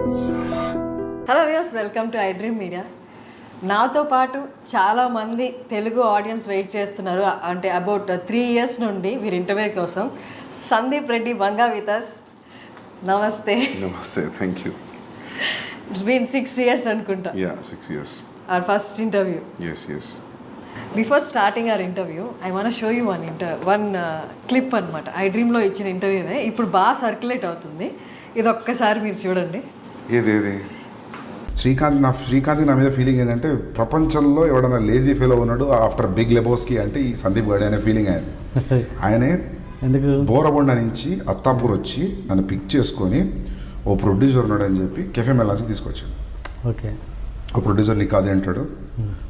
Hello views, welcome to iDream media. నాతో పాటు చాలామంది తెలుగు ఆడియన్స్ వెయిట్ చేస్తున్నారు. అంటే అబౌట్ 3 years నుండి వీరి ఇంటర్వ్యూ కోసం. Sandeep Reddy Vanga with us. నమస్తే. నమస్తే, thank you. It's been 6 years అనుకుంటా. Yeah, 6 years. Our first interview. Yes. Before starting our interview, I want to show you one clip అనమాట. iDreamలో ఇచ్చిన ఇంటర్వ్యూనే ఇప్పుడు బాగా సర్క్యులేట్ అవుతుంది. ఇది ఒక్కసారి మీరు చూడండి. ఏది శ్రీకాంత్ నా మీద ఫీలింగ్ ఏంటంటే, ప్రపంచంలో ఎవడన్నా లేజీ ఫెలో ఉన్నాడు ఆఫ్టర్ బిగ్ లెబోస్కి అంటే ఈ సందీప్ గాడి అనే ఫీలింగ్ ఆయనే ఎందుకు బోరబొండ నుంచి అత్తాపూర్ వచ్చి నన్ను పిక్ చేసుకొని ఓ ప్రొడ్యూసర్ ఉన్నాడు అని చెప్పి కెఫే మెలాన్కి తీసుకొచ్చాడు. ఓకే, ఓ ప్రొడ్యూసర్ నీకు కాదు అంటాడు,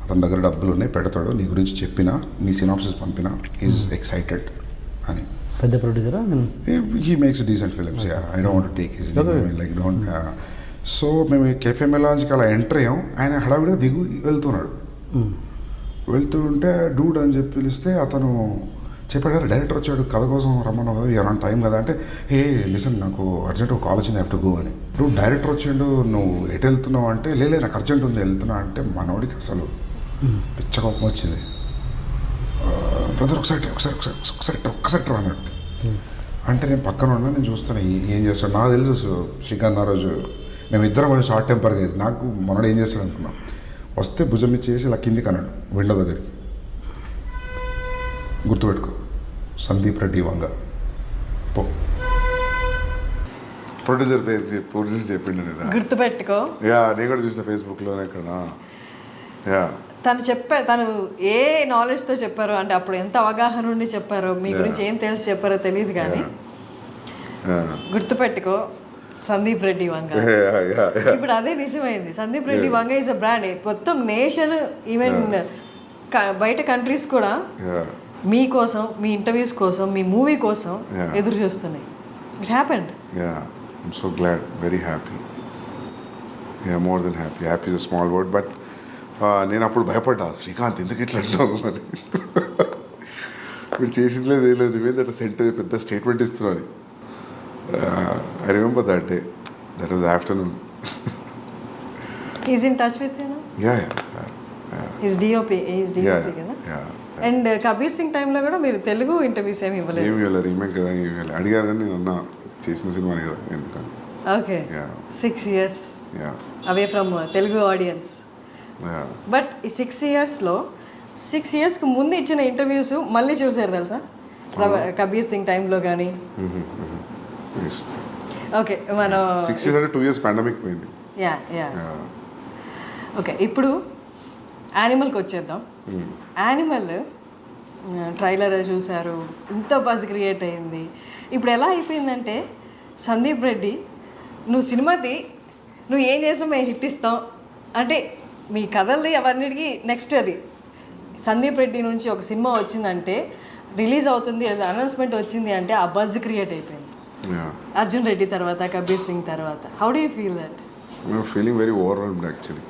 అతని దగ్గర డబ్బులు ఉన్నాయి పెడతాడు, నీ గురించి చెప్పినా నీ సినాప్సిస్ పంపినా ఈజ్ ఎక్సైటెడ్ అని. పెద్ద ప్రొడ్యూసరా? He makes decent films. I don't want to take his like don't. So మేము కెఫే మెలాన్స్కి అలా ఎంటర్ అయ్యాం. ఆయన హడావిడిగా దిగు వెళ్తున్నాడు. వెళ్తుంటే డూడ్ అని చెప్పి పిలిస్తే అతను చెప్పాడు, డైరెక్టర్ వచ్చాడు కథ కోసం రమ్మన్నావు కదా, ఎవరైనా టైం కదా అంటే, ఏ లిసన్ నాకు అర్జెంట్ ఒక కాల్ వచ్చింది, హ్యావ్ టు గో అని. ఇప్పుడు డైరెక్టర్ వచ్చిండు, నువ్వు ఎటు వెళ్తున్నావు అంటే, లేలే నాకు అర్జెంట్ ఉంది వెళ్తున్నా అంటే, మనోడికి అసలు పిచ్చ కోపం వచ్చింది. బ్రదర్ ఒకసారి రా అన్నాడు. అంటే నేను పక్కన ఉన్నా, నేను చూస్తున్నా ఏం చేస్తాడు. నాకు తెలుసు శ్రీకాంత్ ఆ రోజు మేమిద్దరం కొంచెం షార్ట్ టెంపర్గా వేసి, నాకు మనోడు ఏం చేస్తాడు అనుకున్నాం. వస్తే భుజం ఇచ్చేసి ఇలా కిందికి అన్నాడు విండో దగ్గరికి, గుర్తుపెట్టుకో సందీప్ రెడ్డి వంగ పో. ప్రొడ్యూసర్ చెప్పిండు గుర్తుపెట్టుకో. యా, నేను కూడా చూసిన ఫేస్బుక్లోనే ఇక్కడ. యా, తను ఏ నాలెడ్జ్తో చెప్పారో, అంటే అప్పుడు ఎంత అవగాహన ఉండి చెప్పారో, మీ గురించి ఏం తెలిసి చెప్పారో తెలియదు కానీ గుర్తుపెట్టుకో సందీప్ రెడ్డి వంగ. ఇప్పుడు అదే నిజమైంది. సందీప్ రెడ్డి వంగ ఈజ్ అ బ్రాండ్. మొత్తం నేషన్, ఈవెన్ బయట కంట్రీస్ కూడా మీకోసం, మీ ఇంటర్వ్యూస్ కోసం, మీ మూవీ కోసం ఎదురు చూస్తున్నాయి. It happened. Yeah, I'm so glad, very happy. Yeah, more than happy. Happy is a small word, but నేను అప్పుడు భయపడ్డా, శ్రీకాంత్ ఎందుకు ఇట్లా అంటావు మరి, మీరు చేసింది లేదు ఏం లేదు, నువ్వేందట సెంట్ పెద్ద స్టేట్మెంట్ ఇస్తున్నావు. I remember that day, that was afternoon. Is in touch with you now? Yeah. Is DOP కదా. అండ్ కబీర్ సింగ్ టైంలో కూడా మీరు తెలుగు ఇంటర్వ్యూస్ ఏమి ఇవ్వలేదు. రీమేక్ కదా, అడిగారు కానీ నేను అన్నా చేసిన సినిమానే కదా ఎందుకని. Okay, 6 years away from Telugu audience. But ఈ 6 yearsలో 6 yearsకి ముందు ఇచ్చిన ఇంటర్వ్యూస్ మళ్ళీ చూసారు తెలుసా, కబీర్ సింగ్ టైంలో కానీ. ఓకే, మనం 6 years అంటే 2 years పాండమిక్ పోయింది. యా. ఓకే, ఇప్పుడు యానిమల్కి వచ్చేద్దాం. యానిమల్ ట్రైలర్ చూశారు, ఇంత బజ్ క్రియేట్ అయింది. ఇప్పుడు ఎలా అయిపోయిందంటే, సందీప్ రెడ్డి నువ్వు సినిమాది నువ్వు ఏం చేసినా మేము హిట్ ఇస్తాం అంటే, మీ కథల్ని అవన్నిటికీ నెక్స్ట్ అది సందీప్ రెడ్డి నుంచి ఒక సినిమా వచ్చిందంటే, రిలీజ్ అవుతుంది అనౌన్స్మెంట్ వచ్చింది అంటే ఆ బజ్ క్రియేట్ అయిపోయింది. అర్జున్ రెడ్డి తర్వాత, కబీర్ సింగ్ తర్వాత. How do you feel that? Feeling very overwhelmed actually.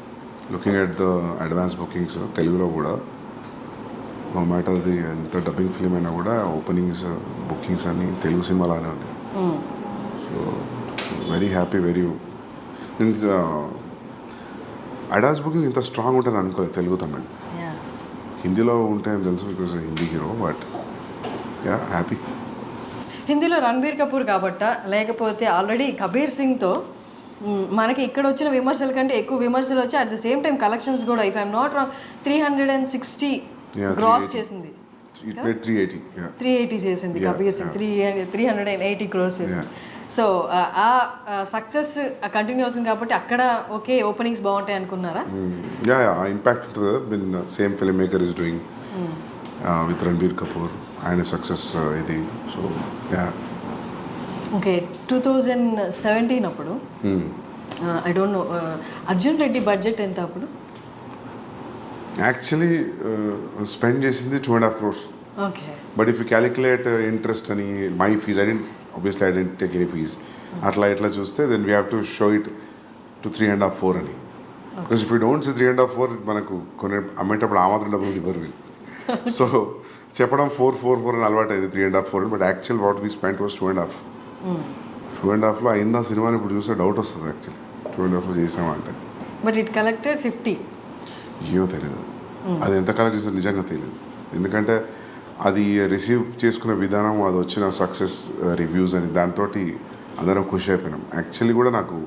Looking at the advance bookings తెలుగులో కూడా, నో మ్యాటర్ అది ఎంత డబ్బింగ్ ఫిలిం అయినా కూడా ఓపెనింగ్స్ బుకింగ్స్ అన్నీ తెలుగు సినిమాలానే ఉన్నాయి. So very happy, very advance booking ఇంత స్ట్రాంగ్ ఉంటుంది అనుకోలేదు తెలుగు తమిళ్. హిందీలో ఉంటాయని తెలుసు, because Hindi hero. But yeah, happy. హిందీలో రణబీర్ కపూర్ కాబట్ట, లేకపోతే ఆల్రెడీ కబీర్ సింగ్తో మనకి ఇక్కడ వచ్చిన విమర్శల కంటే ఎక్కువ విమర్శలు వచ్చి, at the same time collections కూడా, if I'm not wrong, 360 gross చేసింది. 380 చేసింది కబీర్ సింగ్. 380 crores చేసింది. సో ఆ సక్సెస్ కంటిన్యూ అవుతుంది కాబట్టి అక్కడ ఓకే ఓపెనింగ్స్ బాగుంటాయి అనుకున్నారా? యా, ఇంపాక్ట్ ఉంటుంది. Been same film maker is doing with Ranbir Kapoor, ఆయన సక్సెస్ ఇది. So yeah. ఓకే, 2017 అప్పుడు I don't know, Arjun Reddy budget ఎంత అప్పుడు? యాక్చువల్లీ స్పెండ్ చేసింది 2.5 crores. Okay, but if you calculate interest అని my fees, I didn't take any fees, అట్లా ఇట్లా చూస్తే then we have to show it to 3.5, 4 అని. Because if you don't see 3.5, 4, మనకు కొన్ని అమ్మేటప్పుడు ఆ మాత్రం డబ్బులు ఇవ్వరు వీళ్ళు. సో చెప్పడం 4 అని అలవాటు అయింది, 3.5, 4. But actual what we spent was 2.5. 2.5లో అయిందా సినిమాని ఇప్పుడు చూస్తే డౌట్ వస్తుంది యాక్చువల్లీ. 2.5 చేసామంటే బట్ ఇట్ కలెక్టెడ్ 50. ఏమో తెలియదు, అది ఎంత కలెక్ట్ చేస్తే నిజంగా తెలియదు. ఎందుకంటే అది రిసీవ్ చేసుకునే విధానం, అది వచ్చిన సక్సెస్ రివ్యూస్ అని దాంతో అందరం ఖుషి అయిపోయినాం. యాక్చువల్లీ కూడా నాకు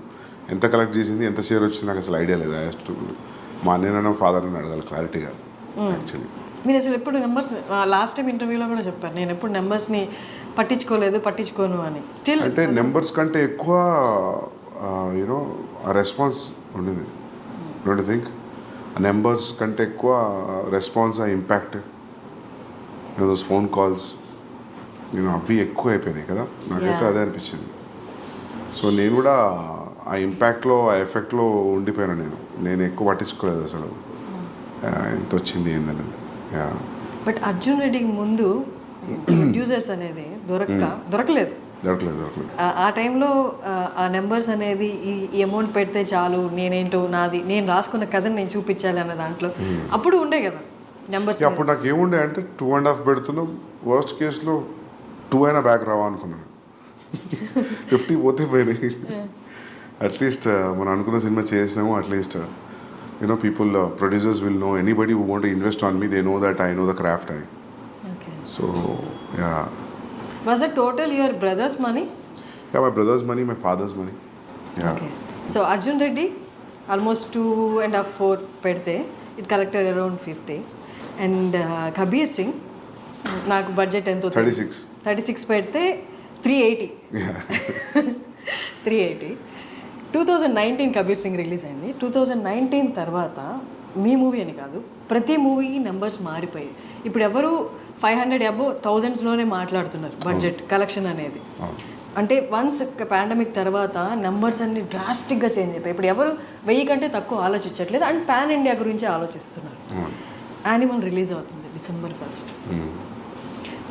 ఎంత కలెక్ట్ చేసింది, ఎంత షేర్ వచ్చింది నాకు అసలు ఐడియా లేదు. యాజ్ టు మా అన్నయ్యనో ఫాదర్ని అడగాలి క్లారిటీగా యాక్చువల్లీ. మీరు అసలు ఎప్పుడు నెంబర్స్, లాస్ట్ టైం ఇంటర్వ్యూలో కూడా చెప్పారు, నేను ఎప్పుడు నెంబర్స్ని పట్టించుకోను అని. స్టిల్ అంటే నెంబర్స్ కంటే ఎక్కువ యూనో ఆ రెస్పాన్స్ ఉండింది. Don't you think? ఆ నెంబర్స్ కంటే ఎక్కువ రెస్పాన్స్, ఆ ఇంపాక్ట్, దోస్ ఫోన్ కాల్స్ అవి ఎక్కువ అయిపోయినాయి కదా, నాకైతే అదే అనిపించింది. సో నేను కూడా ఆ ఇంపాక్ట్లో, ఆ ఎఫెక్ట్లో ఉండిపోయాను. నేను ఎక్కువ పట్టించుకోలేదు అసలు ఎంత వచ్చింది ఏందనేది. బట్ అర్జున్ రెడ్డికి ముందు ప్రొడ్యూసర్స్ అనేది దొరకలేదు. ఆ టైంలో ఆ నెంబర్స్ అనేది ఈ అమౌంట్ పెడితే చాలు, నేనేంటో నాది, నేను రాసుకున్న కథని నేను చూపించాలి అన్న దాంట్లో అప్పుడు ఉండే కదా నెంబర్స్. అప్పుడు నాకు ఏముండే అంటే 2.5 పెడుతున్నాం, వర్స్ట్ కేసులో 2 అయినా బ్యాక్ రావా అనుకున్నాను. 50 పోతే పోయినాయి. అట్లీస్ట్ మనం అనుకున్న సినిమా చేసినాము. At least people, producers will know, anybody who want to invest on me, they know that I know the craft. So yeah. Was it total your brother's money? Yeah, my brother's money, my father's money. Yeah. Okay. So Arjun Reddy, almost 2.5, 4 pedte, it collected around 50. And Kabir Singh, నాకు budget ఎంతో 36 పెడితే 380. Yeah. 380. 2019 Kabir Singh release అయింది. 2019 తర్వాత మీ movie అని కాదు, ప్రతి మూవీకి numbers మారిపోయాయి. ఇప్పుడు ఎవరు 500 అబో 1000s మాట్లాడుతున్నారు బడ్జెట్ కలెక్షన్ అనేది. అంటే వన్స్ పాండమిక్ తర్వాత నెంబర్స్ అన్ని డ్రాస్టిక్గా చేంజ్ అయిపోయి ఇప్పుడు ఎవరు 1000 కంటే తక్కువ ఆలోచించట్లేదు, అండ్ పాన్ ఇండియా గురించి ఆలోచిస్తున్నారు. యానిమల్ రిలీజ్ అవుతుంది December 1st.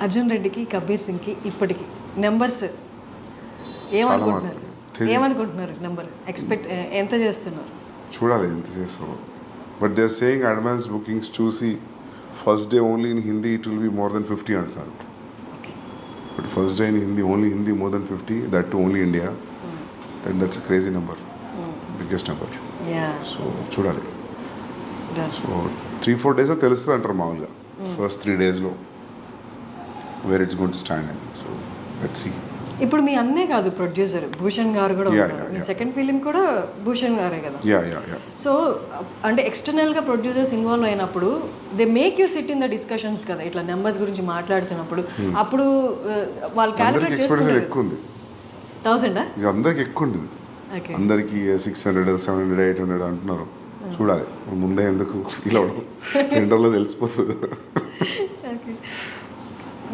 అర్జున్ రెడ్డికి, కబీర్ సింగ్కి ఇప్పటికి నెంబర్స్ ఏమనుకుంటున్నారు? నెంబర్ ఎక్స్పెక్ట్ ఎంత చేస్తున్నారు? చూడాలి ఎంత చేస్తామో. But they are saying advance bookings చూసి first day only in Hindi it will be more than 50 అంటున్నారు. But first day in Hindi, only Hindi more than 50, that too only India. Then that's a crazy number, biggest number. So చూడాలి. So 3-4 డేస్లో తెలుస్తుంది అంటారు మామూలుగా. First 3 డేస్లో where it's going to stand అని. So let's see. ఇప్పుడు మీ అన్నే కాదు ప్రొడ్యూసర్, భూషణ్ గారు కూడా ఉన్నారు. మీ సెకండ్ ఫిలిం కూడా భూషణ్ గారే కదా. సో అంటే ఎక్స్టర్నల్గా ప్రొడ్యూసర్స్ ఇన్వాల్వ్ అయినప్పుడు they make you SIT in the discussions కదా, ఇట్లా నెంబర్స్ గురించి మాట్లాడుతున్నప్పుడు. అప్పుడు వాళ్ళు క్యాలిక్యులేట్ చేసుకుంటారు. ఎక్కువ ఉంది 1000 అందరికి ఎక్కువ ఉంది. అందరికి 600, 700, 800 అంటున్నారు. చూడాలి ముందే ఎందుకు ఇలా 2 రోజుల్లో తెలిసిపోతుంది.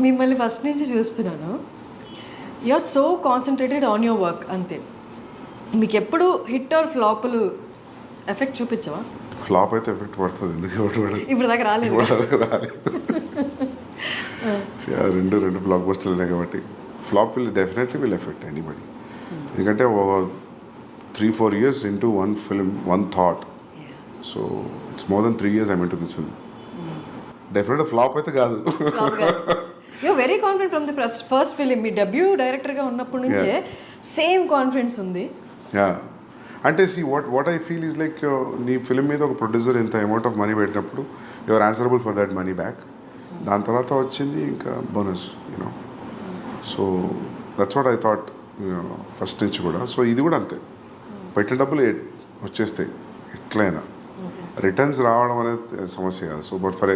మిమ్మల్ని ఫస్ట్ నుంచి చూస్తున్నాను, you are so concentrated on your work అంతే. మీకు ఎప్పుడు హిట్ ఆర్ ఫ్లాప్లు ఎఫెక్ట్ చూపించవా? ఫ్లాప్ అయితే ఎఫెక్ట్ పడుతుంది, ఎందుకు ఇప్పుడు దాకా రాలేదు. రెండు బ్లాక్ బస్టర్లు ఉన్నాయి కాబట్టి flop definitely will effect anybody. ఎందుకంటే 3-4 years into one film, one thought. So it's more than 3 years I'm into this film. Definitely flop అయితే కాదు. You very confident from the first film. మీ డెబ్యూ డైరెక్టర్గా ఉన్నప్పటి నుంచే same confidence ఉంది. అంటే see what I feel is like, నీ film మీద ఒక ప్రొడ్యూసర్ ఇంత అమౌంట్ ఆఫ్ మనీ పెట్టినప్పుడు you are answerable for that money back. దాని తర్వాత వచ్చింది ఇంకా bonus, you know. So that's what I thought first నుంచి కూడా. సో ఇది కూడా అంతే, పెట్టిన డబ్బులు వచ్చేస్తాయి ఎట్లయినా. రిటర్న్స్ రావడం అనేది సమస్య కాదు. So but for a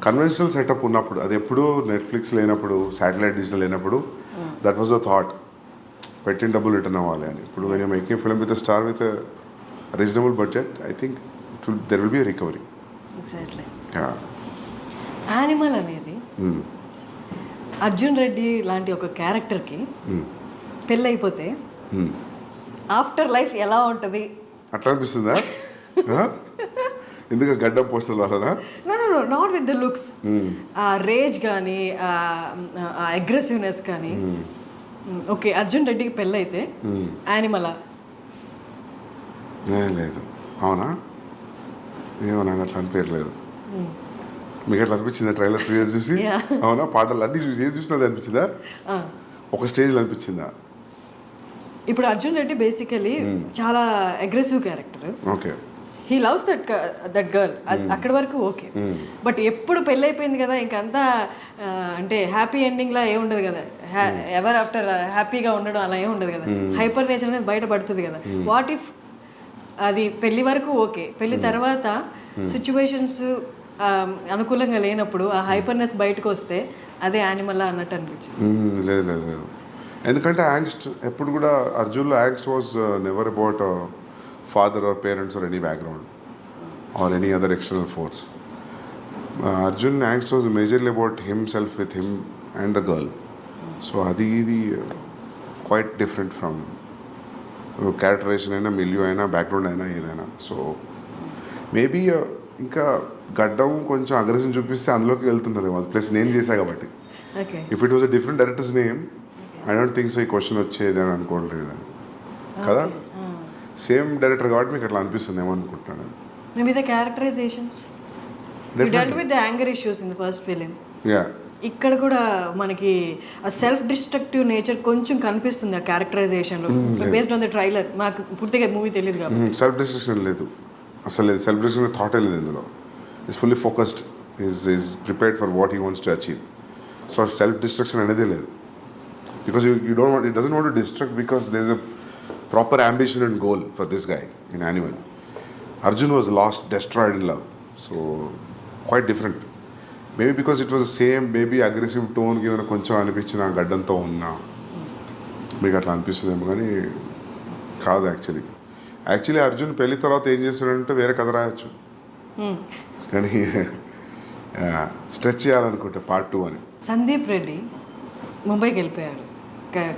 conventional setup ఉన్నప్పుడు, అది ఎప్పుడు నెట్ఫ్లిక్స్ లేనప్పుడు, శాటిలైట్ డిజిటల్ లేనప్పుడు, దట్ వాజ్ ద థాట్, పెట్టిన డబ్బులు రిటర్న్ అవ్వాలి అని. ఇప్పుడు when you making film with star with reasonable budget, I think there will be a recovery. Exactly. Animal అనేది అర్జున్ రెడ్డి లాంటి ఒక క్యారెక్టర్కి పెళ్ళైపోతే ఆఫ్టర్ లైఫ్ ఎలా ఉంటుంది అట్లా అనిపిస్తుందా? ఎందుకు గడ్డం పోస్టర్ వలన? No not with the looks, ఆ రేజ్ కానీ ఆ అగ్రెసివ్నెస్ కానీ. ఓకే, అర్జున్ రెడ్డికి పెళ్ళైతే యానిమలా? లేదు. అవునా? ఏమో నాకు అట్లా అనిపించలేదు. మీకు అట్లా అనిపించిందా ట్రైలర్ 3 years చూసి? అవునా? పాటలు అన్నీ చూసి ఏది చూసినా అది అనిపించిందా? ఒక స్టేజ్లో అనిపించిందా? ఇప్పుడు అర్జున్ రెడ్డి బేసికలీ చాలా aggressive character. Okay. He loves that girl. అక్కడి వరకు ఓకే. బట్ ఎప్పుడు పెళ్ళి అయిపోయింది కదా, ఇంకంతా అంటే హ్యాపీ ఎండింగ్ లా ఏముండదు కదా, ఎవర్ ఆఫ్టర్ హ్యాపీగా ఉండడం అలా ఏమి ఉండదు కదా, హైపర్ నేచర్ అనేది బయటపడుతుంది కదా. వాట్ ఇఫ్ అది పెళ్లి వరకు ఓకే, పెళ్లి తర్వాత సిచ్యువేషన్స్ అనుకూలంగా లేనప్పుడు ఆ హైపర్నెస్ బయటకు వస్తే అదే యానిమల్ అన్నట్టు అనిపించింది. లేదు లేదు లేదు, ఎందుకంటే యాంగ్స్ట్ ఎప్పుడు కూడా అర్జున్లో angst was never about father or parents or any background or any other external force. Arjun angst was majorly about himself with him and the girl. So అది ఇది క్వైట్ డిఫరెంట్ ఫ్రమ్ క్యారెక్టరైజేషన్ అయినా, మిలియో అయినా, background అయినా, ఏదైనా. So maybe ఇంకా గడ్డం కొంచెం aggression చూపిస్తే అందులోకి వెళ్తున్నారు. ప్లస్ నేను చేశా కాబట్టి. If it was a different directors name I don't think so ఈ క్వశ్చన్ వచ్చేది అని అనుకోవట్లేదు కదా. సేమ్ డైరెక్టర్ కాబట్టి మీకు అట్లా అనిపిస్తుంది ఏమనుకుంటున్నాను. Maybe the characterisations you dealt with the anger issues in the first film. Yeah, ఇక్కడ కూడా మనకి ఆ సెల్ఫ్ డిస్ట్రక్టివ్ నేచర్ కొంచెం కనిపిస్తుంది ఆ క్యారెక్టరైజేషన్లో, బేస్డ్ ఆన్ ద ట్రైలర్. మాకు పూర్తిగా మూవీ తెలియదు కాబట్టి. సెల్ఫ్ డిస్ట్రక్షన్ లేదు అసలు, లేదు. సెల్ఫ్ డిస్ట్రక్షన్ థాటే లేదు ఇందులో. Is fully focused, is prepared for what he wants to achieve. So self destruction అనేది లేదు. Because you don't want, it doesn't want to destruct because there is a proper ambition and goal for this guy in Animal. Arjun was lost, destroyed in love. So quite different. Maybe because it was same, maybe aggressive టోన్కి ఏమైనా కొంచెం అనిపించిన గడ్డంతో ఉన్నా మీకు అట్లా అనిపిస్తుందేమో, కానీ కాదు. Actually Arjun పెళ్లి తర్వాత ఏం చేస్తాడంటే వేరే కథ రాయొచ్చు, కానీ స్ట్రెచ్ చేయాలనుకుంటే పార్ట్ 2 అని. సందీప్ రెడ్డి ముంబైకి వెళ్ళిపోయాడు.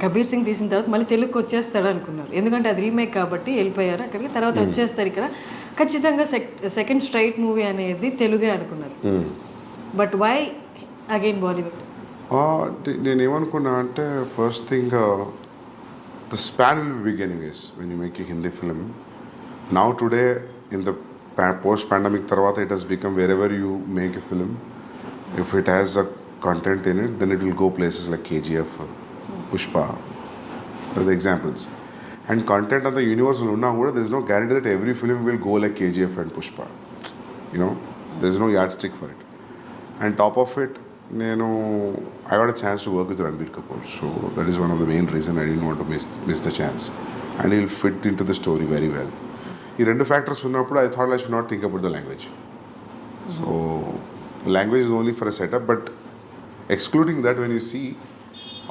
కబీర్ సింగ్ తీసిన తర్వాత మళ్ళీ తెలుగుకి వచ్చేస్తాడు అనుకున్నారు, ఎందుకంటే అది రీమేక్ కాబట్టి వెళ్ళిపోయారు అక్కడికి. తర్వాత వచ్చేస్తారు ఇక్కడ, ఖచ్చితంగా సెకండ్ స్ట్రైట్ మూవీ అనేది తెలుగే అనుకున్నారు. But why again Bollywood? నేనేమనుకున్నా అంటే first thing the span will be big anyways when you make a Hindi film. Now today in the post-pandemic tarvata it has become wherever you make a film, if it has a content in it, then it will go places like KGF, Pushpa, are the examples. And content on the universe will unna kuda there is no guarantee that every film will go like KGF and Pushpa. You know, there is no yardstick for it. And top of it, I got a chance to work with Ranbir Kapoor, so that is one of the main reasons I didn't want to miss the chance. And he'll fit into the story very well. ఈ రెండు factors ఉన్నప్పుడు I thought I should not think about the language. So language is only for a setup, but excluding that, when you see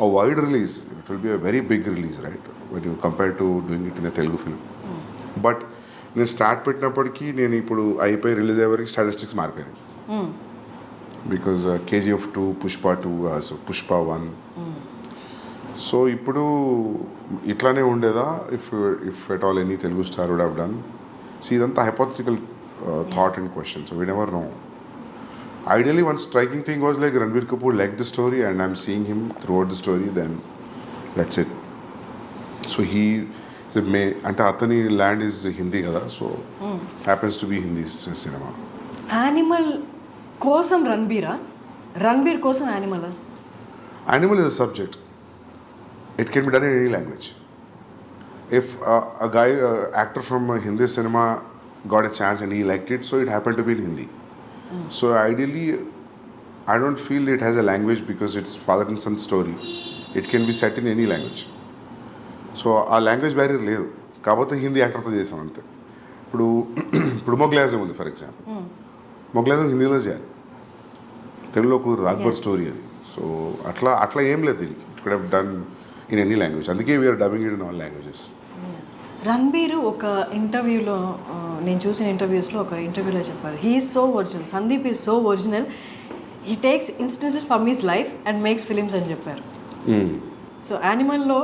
a wide release, it will be a very big release, right? When you compare to doing it in a Telugu film. But నేను start పెట్టినప్పటికీ నేను ఇప్పుడు అయిపోయి release అయ్యే వరకు statistics మారిపోయాయి. Because KGF 2, Pushpa 2, so Pushpa 1. So ఇప్పుడు ఇట్లానే ఉండేదా if at all any Telugu star would have done? So ఇదంతా hypothetical thought and question, so we never know. Ideally, one striking thing was like Ranbir Kapoor liked the story and I'm seeing him throughout the story, then that's it. So he అంటే అతని land is Hindi కదా, so happens to be Hindi cinema. Animal కోసం రణబీర్ కోసం animal is a subject. It can be done in any language. If a guy, actor from Hindi cinema got a chance and he liked it, so it happened to be in Hindi. So ideally, I don't feel it has a language because it's father and son story. It can be set in any language. So ఆ language barrier లేదు కాకపోతే హిందీ యాక్టర్తో చేసాం అంతే. ఇప్పుడు మొగ్లాజం ఉంది for example, మొగ్లాజం హిందీలో చేయాలి, తెలుగులో కుదరదు, అక్బర్ స్టోరీ అది. సో అట్లా ఏం లేదు దీనికి. It could have done in any language, అందుకే we are dubbing it in all languages. Ranbir ఒక ఇంటర్వ్యూలో, నేను చూసిన ఇంటర్వ్యూస్లో ఒక ఇంటర్వ్యూలో చెప్పారు, he is so original, Sandeep is so original, he takes instances from his life and makes films అని చెప్పారు. సో యానిమల్లో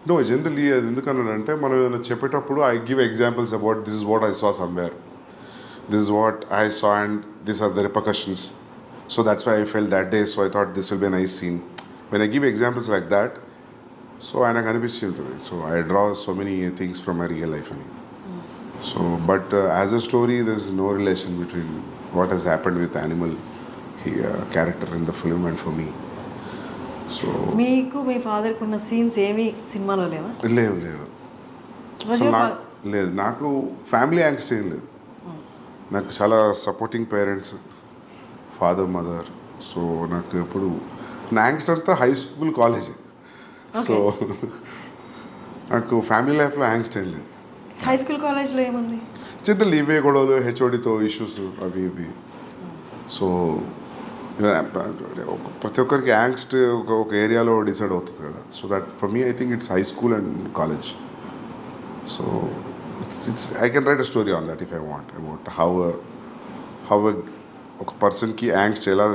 నో జనరల్లీ అది ఎందుకన్నానంటే మనం ఏదైనా చెప్పేటప్పుడు I give examples about this is what I saw somewhere, this is what I saw and this are the repercussions, so that's why I felt that day, so I thought this will be a nice scene. When I give examples like that, so ఆయనకు అనిపించి ఉంటుంది, so I draw so many things from my real life అని. So but as a story there is no relation between what has happened with animal character in the film and for me. So మీకు మీ ఫాదర్కి ఉన్న scenes ఏమి సినిమాలో లేవా? లేవు అసలు లేదు. నాకు ఫ్యామిలీ యాంగ్స్ట్ ఏం లేదు. నాకు చాలా supporting parents, father mother. So నాకు ఎప్పుడు నా యాంగ్స్ట్ అంతా హై స్కూల్ కాలేజ్. సో నాకు ఫ్యామిలీ లైఫ్లో యాంగ్స్ట్ ఏం లేదు. హై స్కూల్ కాలేజ్లో ఏముంది? చిన్న ఇవే గొడవలు, హెచ్ఓడితో ఇష్యూస్ అవి ఇవి. సో ప్రతి ఒక్కరికి యాంగ్స్ట్ ఒక ఏరియాలో డిసైడ్ అవుతుంది కదా. So that for me I think it's high school and college. So it's I can write a story on that if I want about how ఒక పర్సన్కి యాంగ్స్ట్ ఎలా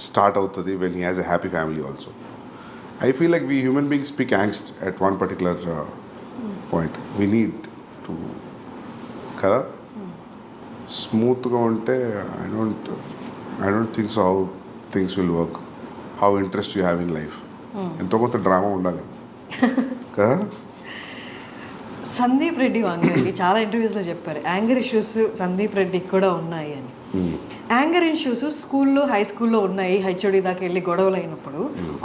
స్టార్ట్ అవుతుంది when he has a happy family also. I feel like we human beings speak angst at one particular point. We need to kada smoothga unte I don't think so how things will work, how interest you have in life. Ento konta drama undali kada. Sandeep Reddy వంగకి చాలా ఇంటర్వ్యూస్లో చెప్పారు anger issues Sandeep రెడ్డికి కూడా ఉన్నాయి అని. Anger issues స్కూల్లో high స్కూల్లో ఉన్నాయి, హెచ్ఓడి దాకా వెళ్ళి గొడవలు అయినప్పుడు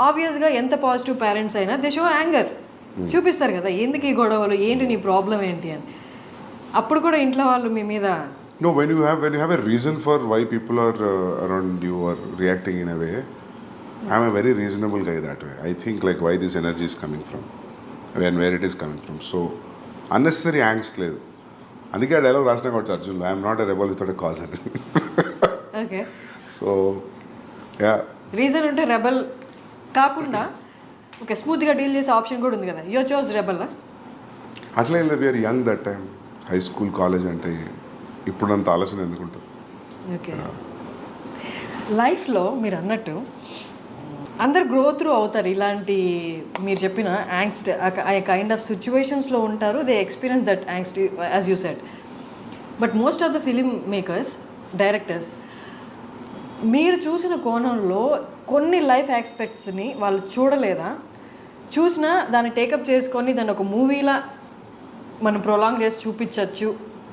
ఆబ్వియస్గా ఎంత పాజిటివ్ పేరెంట్స్ అయినా దే షో యాంగర్ చూపిస్తారు కదా, ఎందుకు ఈ గొడవలు, ఏంటి నీ ప్రాబ్లం ఏంటి అని. అప్పుడు కూడా ఇంట్లో వాళ్ళు మీ మీద No, when you have a reason for why people are around you or reacting in a way, I'm a very reasonable guy that way. I think like why this energy is coming from and where it is coming from. So unnecessary angst లేదు. అందుకే ఆ dialogue రాసిన కాబట్టి అర్జున్లో I'm not a rebel without a cause అని. Okay, so yeah reason ఉంటే rebel కాకుండా okay స్మూత్గా డీల్ చేసే ఆప్షన్ కూడా ఉంది కదా. You chose rebel. అట్లా ఏం లేదు, we are young that time. High school college అంటే ఇప్పుడంత ఆలోచన ఎందుకుంటుంది. ఓకే, లైఫ్లో మీరు అన్నట్టు అందరు గ్రో త్రూ అవుతారు. ఇలాంటి మీరు చెప్పిన యాంగ్స్ట్ ఆ కైండ్ ఆఫ్ సిచ్యువేషన్స్లో ఉంటారు. They experience that angst as you said. But most of the film makers, directors మీరు చూసిన కోణంలో కొన్ని లైఫ్ ఆస్పెక్ట్స్ని వాళ్ళు చూడలేదా? చూసినా దాన్ని టేకప్ చేసుకొని దాన్ని ఒక మూవీలా మనం ప్రొలాంగ్ చేసి చూపించవచ్చు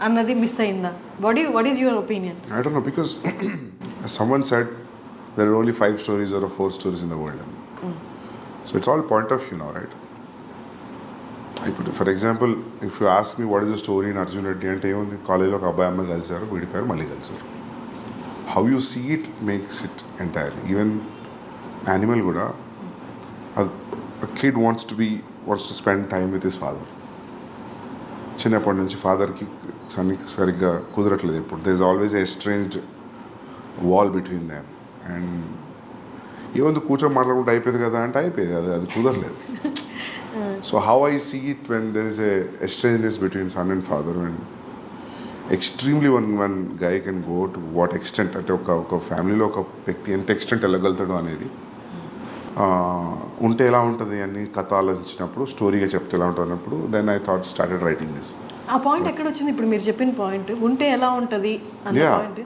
అన్నది మిస్ అయిందా? What is your opinion? I don't know, because someone said there are only 5 stories or 4 stories in the world. So it's all point of view now, right? For example, if you ask me what is the story in Arjun Reddy అంటే ఏముంది, కాలేజ్లో ఒక అబ్బాయి అమ్మాయి కలిసారు, విడిపోయారు, మళ్ళీ కలిసారు. How you see it makes it entirely. Even animal కూడా a kid wants to spend time with his father. చిన్నప్పటి నుంచి ఫాదర్కి సరిగ్గా కుదరట్లేదు. ఇప్పుడు there is always a estranged wall between them. And ఏముంది కూర్చొని మాట్లాడుకుంటే అయిపోయింది కదా అంటే అయిపోయింది, అది కుదరలేదు. So how I see it when there is a estrangeness between son and father, and extremely one guy can go to what extent, అంటే ఒక ఫ్యామిలీలో ఒక వ్యక్తి ఎంత ఎక్స్టెంట్ వెళ్ళగలుగుతాడు అనేది ఉంటే ఎలా ఉంటుంది అని కథ ఆలోచించినప్పుడు, స్టోరీగా చెప్తే ఎలా ఉంటుంది అన్నప్పుడు then I thought started writing this. ఆ పాయింట్ ఎక్కడ వచ్చింది? ఇప్పుడు మీరు చెప్పిన పాయింట్ ఉంటే ఎలా ఉంటుంది అన్న పాయింట్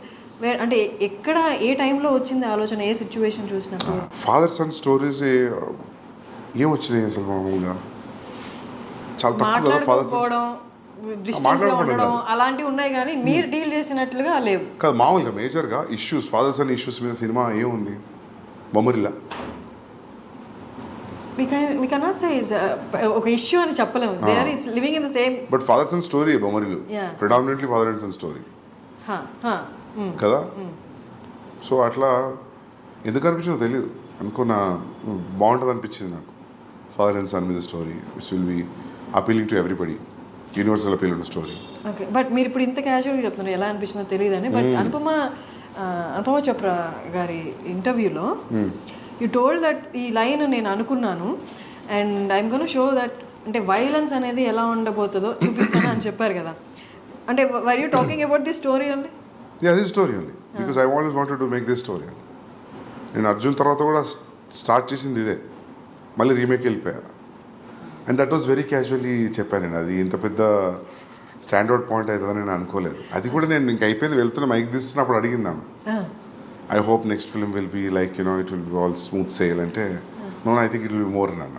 అంటే ఎక్కడ, ఏ టైంలో వచ్చింది ఆలోచన, ఏ సిచ్యువేషన్ చూసినప్పుడు? ఫాదర్ సన్ స్టోరీస్ ఏం వచ్చినాయి అసలు మామూలుగా చాలా తక్కువ. మాట్లాడుకోవడం, డిస్టెన్స్లో ఉండడం అలాంటివి ఉన్నాయి, కానీ మీరు డీల్ చేసినట్లుగా లేవు కాదు. మామూలుగా మేజర్గా ఇష్యూస్, ఫాదర్ సన్ ఇష్యూస్ మీద సినిమా ఏముంది? బొమ్మరిల్లా we cannot say it's ఒక ఇష్యూ అని చెప్పలేము. they are living in the same, but father son story Bommarillu predominantly father and son story కదా. సో అట్లా ఎందుకు అనిపించిందో తెలియదు, అనుకున్నా బాగుంటుంది అనిపించింది నాకు. ఫాదర్ అండ్ సన్ మీద story which will be appealing to everybody, universal appeal ఉన్న స్టోరీ. ఓకే, బట్ మీరు ఇప్పుడు ఇంత క్యాజువల్గా చెప్తున్నారు, ఎలా అనిపించిందో తెలియదని. బట్ అనుపమ చోప్రా గారి ఇంటర్వ్యూలో యూ టోల్డ్ దట్ ఈ లైన్ నేను అనుకున్నాను and I'm gonna show that, అంటే వైలెన్స్ అనేది ఎలా ఉండబోతుందో చూపిస్తాను అని చెప్పారు కదా. అంటే were you talking about this story only? Yeah, this story only, because I always wanted to make this story. నేను అర్జున్ తర్వాత కూడా స్టార్ట్ చేసింది ఇదే, మళ్ళీ రీమేక్ వెళ్ళిపోయా. And that was very casually చెప్పాను నేను. అది ఇంత పెద్ద స్టాండర్డ్ పాయింట్ అవుతుందని నేను అనుకోలేదు. అది కూడా నేను ఇంక అయిపోయింది, వెళ్తున్నా మైక్ తీస్తున్నప్పుడు అడిగిందాము, I hope next film will be like it will be all smooth sail అంటే, no I think it will be more అన్న.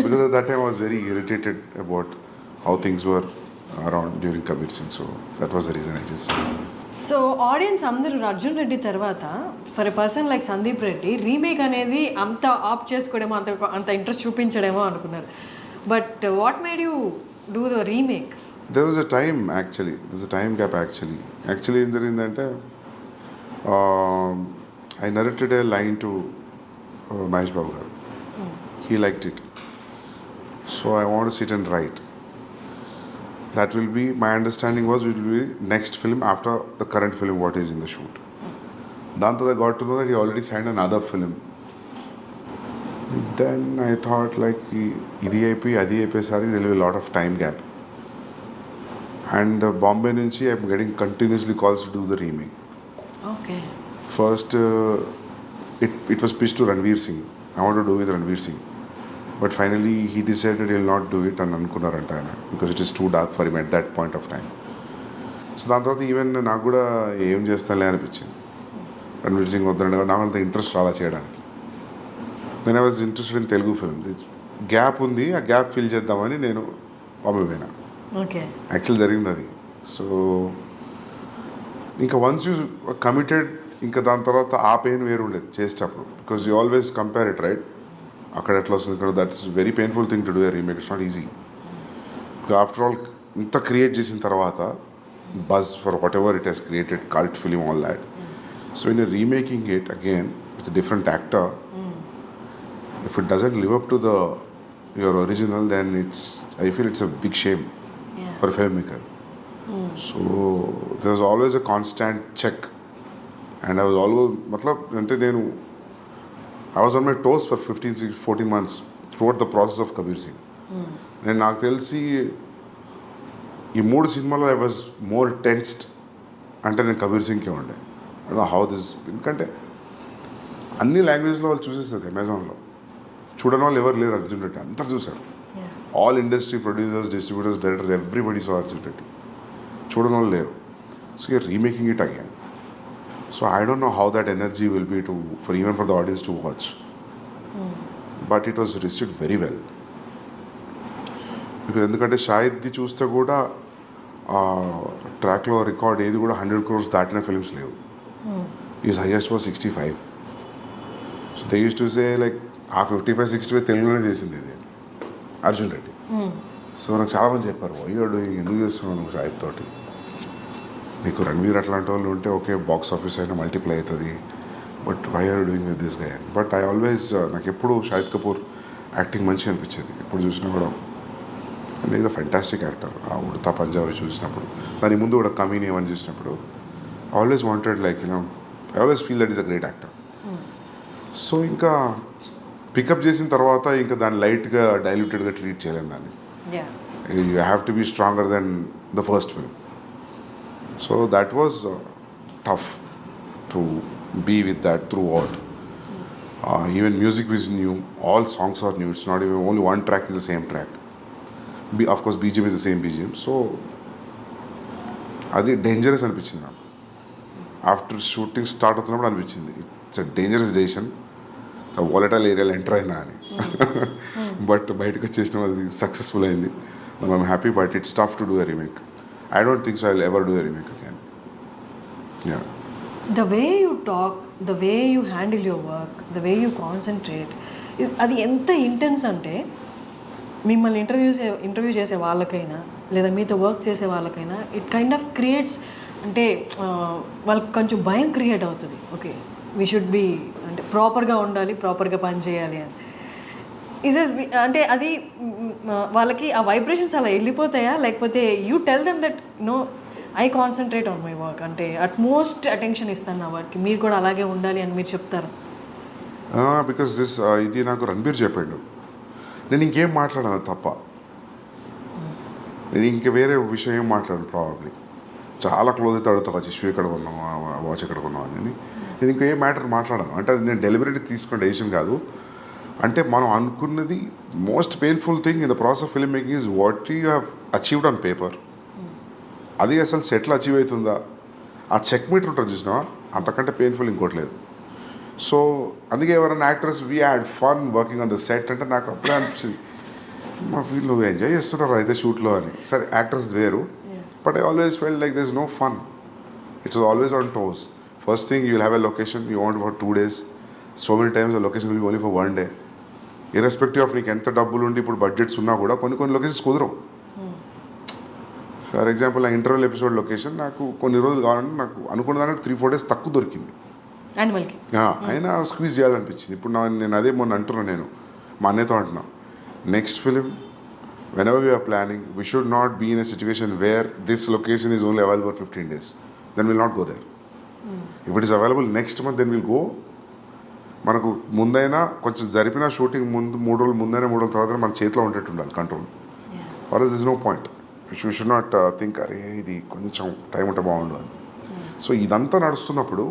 Because that time I was very irritated about how things were around during commit scene. So that was the reason I just so audience అందరూ అర్జున్ రెడ్డి తర్వాత for a person like Sandeep Reddy remake అనేది అంత ఆప్ చేసుకోవడమో అంత interest చూపించడమో అనుకున్నారు. But what made you do the remake? There was a time actually. There's a time gap actually. Actually, ఏం జరిగిందంటే I narrated a line to Mahesh Babu garu. He liked it. So I want to sit and write. That will be, my understanding was it will be next film after the current film what is in the shoot. Danto I got to know that he already signed another film. Then I thought like idi అయిపోయి అది అయిపోయేసరికి there will be a lot of time gap. And Bombay nunchi I'm getting continuously calls to do the remake. Okay. First, it was pitched to Ranveer Singh. I want to do with Ranveer Singh. But finally, he decided he'll not do it and Ankunaranta because it is too dark for him at that point of time. So దాని తర్వాత even నాకు కూడా ఏం చేస్తానులే అనిపించింది. రణ్వీర్ సింగ్ వద్దండి, నాకు అంత ఇంట్రెస్ట్ రాలా చేయడానికి. Then I was interested in Telugu film. Gap ఉంది, ఆ గ్యాప్ ఫిల్ చేద్దామని నేను బాంబే పోయినా. ఓకే. యాక్చువల్ జరిగింది అది. సో ఇంకా వన్స్ యూ కమిటెడ్, ఇంకా దాని తర్వాత ఆ పెయిన్ వేరు ఉండేది చేసేటప్పుడు. Because you always compare it right, అక్కడ ఎట్లా వస్తుంది ఇక్కడ. That's very painful thing to do a remake. It's not easy. After all ఇంత క్రియేట్ చేసిన తర్వాత buzz for what ever it has created, cult film, all that. So in remaking it again with different actor, if it doesn't live up to your original, then I feel it's a big shame for a filmmaker. So there was always a constant check, and I was always I was on my toes for 14 months throughout the process of Kabir Singh. నేను నాకు తెలిసి ఈ 3 సినిమాలో I was more tensed అంటే నేను కబీర్ సింగ్కే ఉండే. How this, ఎందుకంటే అన్ని లాంగ్వేజ్లో వాళ్ళు చూసేస్తారు. అమెజాన్లో చూడని వాళ్ళు ఎవరు లేరు. అర్జున్ రెడ్డి అందరు చూసారు. All industry producers, distributors, directors, everybody so Arjun Reddy. చూడని వాళ్ళు లేరు. So you're remaking it again. So I don't know how that energy will be even for the audience to watch. But it was received very well. ఎందుకంటే షాహిద్ది చూస్తే కూడా ట్రాక్లో record ఏది కూడా 100 crores దాటిన ఫిల్మ్స్ లేవు. Is highest was 65. So they use to say like ఆ 55-65 తెలుగులోనే చేసింది ఇది అర్జున్ రెడ్డి. సో నాకు చాలామంది చెప్పారు, అయ్యాడు ఎందుకు చేస్తున్నావు నువ్వు షాహిద్ తోటి, నీకు రణ్వీర్ అట్లాంటి వాళ్ళు ఉంటే ఓకే బాక్స్ ఆఫీస్ అయినా మల్టిప్లై అవుతుంది, but why are doing with this guy. But I always, నాకు ఎప్పుడు షాహిద్ కపూర్ యాక్టింగ్ మంచిగా అనిపించేది. ఎప్పుడు చూసినా కూడా ఈజ్ అ ఫెంటాస్టిక్ యాక్టర్. ఆ ఉడతా పంజాబీ చూసినప్పుడు, దాని ముందు కూడా కమీని ఏమని చూసినప్పుడు I always wanted like I always feel that is a great actor. So ఇంకా పికప్ చేసిన తర్వాత ఇంకా దాన్ని లైట్గా డైల్యూటెడ్గా ట్రీట్ చేయలేము దాన్ని. You have to be stronger than the first film. So that was tough to be with that throughout. Even music is new, all songs are new. It's not even only one track is the same track. Of course BGM is the same BGM. So అది dangerous అనిపించింది నాకు. After shooting start అవుతున్నప్పుడు అనిపించింది it's a dangerous decision, volatile ఏరియాలో enter అయినా అని. But బయటకు వచ్చేసిన అది సక్సెస్ఫుల్ అయింది. I'm happy. But it's tough to do a remake. I don't think so I will ever do a remake again. Yeah, the way you talk, the way you handle your work, the way you concentrate, అది ఎంత intense అంటే మిమ్మల్ని interview చేసే వాళ్ళకైనా లేదా మీతో work చేసే వాళ్ళకైనా ఇట్ కైండ్ ఆఫ్ క్రియేట్స్, అంటే వాళ్ళకి కొంచెం భయం క్రియేట్ అవుతుంది. ఓకే, వీ షుడ్ బీ, అంటే ప్రాపర్గా ఉండాలి, ప్రాపర్గా పని చేయాలి అని. అంటే అది వాళ్ళకి ఆ వైబ్రేషన్స్ అలా వెళ్ళిపోతాయా, లేకపోతే you tell them that no I concentrate on my work, అంటే అట్మోస్ట్ అటెన్షన్ ఇస్తాను నా వర్క్కి, మీరు కూడా అలాగే ఉండాలి అని మీరు చెప్తారు? బికాస్ దిస్ ఇది నాకు రణబీర్ చెప్పాడు. నేను ఇంకేం మాట్లాడాను తప్ప, నేను ఇంక వేరే విషయం ఏం మాట్లాడాను. ప్రాబబ్లీ చాలా క్లోజ్ అయితే అడుగుతా, వచ్చి షూ ఎక్కడ కొన్నావు, వాచ్ ఎక్కడ కొన్నావు అని. నేను ఇంకేం మ్యాటర్ మాట్లాడాను. అంటే అది నేను డెలిబరేట్లీ తీసుకున్న డెసిషన్ కాదు. అంటే మనం అనుకున్నది most painful thing in the process of film making is what you have achieved on paper. అది అసలు సెట్లో అచీవ్ అవుతుందా, ఆ చెక్ మీటర్ ఉంటుంది చూసినా, అంతకంటే పెయిన్ఫుల్ ఇంకోటి లేదు. సో అందుకే ఎవరైనా actors we had fun working on the set అంటే నాకు అప్పుడే అనిపించింది, మా వీళ్ళు ఎంజాయ్ చేస్తున్నారు అయితే షూట్లో అని. సరే యాక్టర్స్ వేరు, but I always felt like there is no fun. It's always on toes. First thing, you'll have a location you want for 2 days. So many times the location will be only for 1 day. Irrespective of నీకు ఎంత డబ్బులు ఉండి ఇప్పుడు budgets ఉన్నా కూడా కొన్ని locations కుదరవు. For example నా ఇంటర్వెల్ ఎపిసోడ్ లొకేషన్ నాకు కొన్ని రోజులు కావాలంటే నాకు అనుకున్న దానికి 3-4 days తక్కువ దొరికింది. యానిమల్కి అయినా స్క్వీజ్ చేయాలనిపించింది. ఇప్పుడు నేను అదే మొన్న అంటున్నాను, నేను మా అన్నయ్యతో అంటున్నా, next film whenever we are planning, we should not be in a situation where this location is only available for 15 days. Then we'll not go there. If it is available next month, then we'll go. మనకు ముందైనా కొంచెం జరిపిన shooting ముందు 3 రోజులు ముందైనా 3 రోజుల తర్వాత మన చేతిలో ఉండేట్టు ఉండాలి control. Or is no point. We should not think అరే ఇది కొంచెం టైం ఉంటే బాగుండు అని. సో ఇదంతా నడుస్తున్నప్పుడు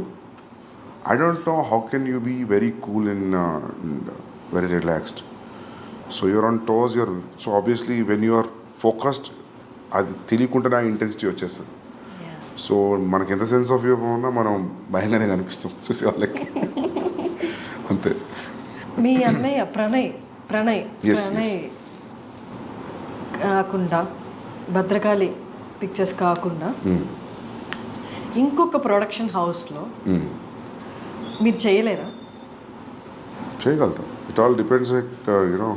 I don't know how can you be very cool and very relaxed. So you're on toes, so obviously when you're focused అది తెలియకుండా ఇంటెన్సిటీ వచ్చేస్తుంది. సో మనకి ఎంత సెన్స్ ఆఫ్ హ్యూమర్ ఉన్నా మనం భయంగానే కనిపిస్తాం చూసే వాళ్ళకి. అంతే. మీ అన్నయ్య ప్రణయ్ Yes. కాకుండా భద్రకాళి పిక్చర్స్ కాకుండా ఇంకొక ప్రొడక్షన్ హౌస్లో మీరు చేయలేరా? చేయగలుగుతాం. It all depends you know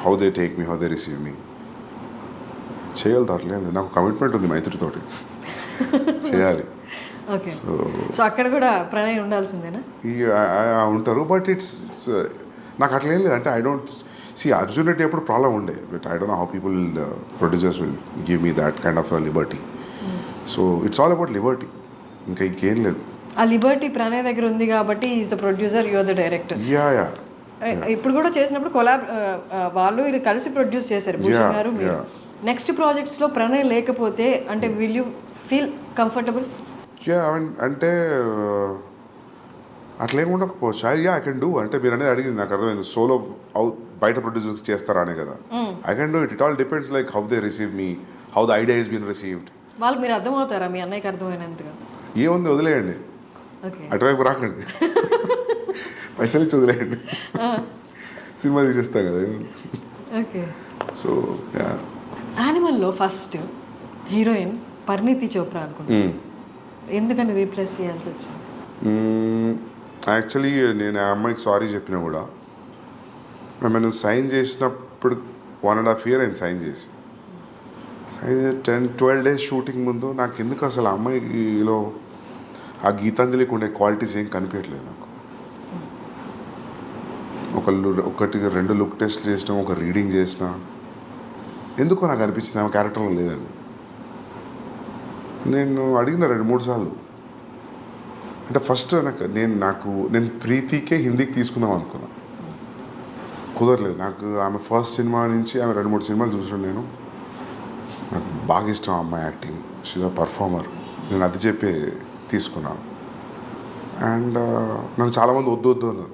how they take me, how they receive me. చేయగలుగుతా, అట్లేదు. నాకు కమిట్మెంట్ ఉంది మైత్రితోటి, చేయాలి. ఓకే. సో అక్కడ కూడా ప్రణయ్ ఉండాల్సిందేనా? ఉంటారు, బట్ ఇట్స్ నాకు అట్లా ఏం లేదు. అంటే I don't see Arjun Reddy ఎప్పుడు ప్రాబ్లం ఉండే, but I don't know how people producers will give me that kind of liberty. So it's all about liberty, ఇంకా ఇంకేం లేదు. ఆ లిబర్టీ ప్రణయ్ దగ్గర ఉంది కాబట్టి is the producer, you are the director. Yeah. ఇప్పుడు కూడా చేసినప్పుడు వాళ్ళు ఇది కలిసి ప్రొడ్యూస్ చేశారు, భూషణ్ గారు మీరు. నెక్స్ట్ ప్రాజెక్ట్స్లో ప్రణయ్ లేకపోతే అంటే will you feel comfortable? Yeah, అంటే అట్లేం ఉండకపోవచ్చు. I can do. అంటే మీరు అనేది అడిగింది నాకు అర్థమైంది, సోలో బయట ప్రొడ్యూసర్స్ చేస్తారా అనే కదా. I can do it. It all depends like how they receive me, how the idea is been received. వాళ్ళకి మీరు అర్థమవుతారా? మీ అన్నయ్యకి అర్థమైనంతగా ఏముంది, వదిలేయండి, అటువైపు రాకండి, పైసలు ఇచ్చి వదిలేయండి, సినిమా తీసేస్తాం కదా. ఓకే. సో యానిమల్లో ఫస్ట్ హీరోయిన్ పరిణీతి చోప్రా అనుకుంటున్నాను, ఎందుకని రీప్లేస్ చేయాల్సి వచ్చింది? యాక్చువల్లీ నేను ఆ అమ్మాయికి సారీ చెప్పినా కూడా, నేను సైన్ చేసినప్పుడు 1.5 years అయింది సైన్ చేసి. 10-12 days షూటింగ్ ముందు నాకు ఎందుకు అసలు ఆ అమ్మాయిలో ఆ గీతాంజలికి ఉండే క్వాలిటీస్ ఏం కనిపించట్లేదు నాకు. 1-2 లుక్ టెస్ట్ చేసినా, ఒక రీడింగ్ చేసినా, ఎందుకో నాకు అనిపించింది ఆమె క్యారెక్టర్లో లేదని. నేను అడిగిన 2-3 సార్లు. అంటే ఫస్ట్ నేను ప్రీతికే హిందీకి తీసుకుందాం అనుకున్నా, కుదరలేదు. నాకు ఆమె ఫస్ట్ సినిమా నుంచి ఆమె 2-3 సినిమాలు చూసాను నేను. నాకు బాగా ఇష్టం ఆ అమ్మాయి యాక్టింగ్, షీజ్ అ పర్ఫార్మర్. నేను అది చెప్పి తీసుకున్నాను. అండ్ నన్ను చాలామంది వద్దు అన్నారు,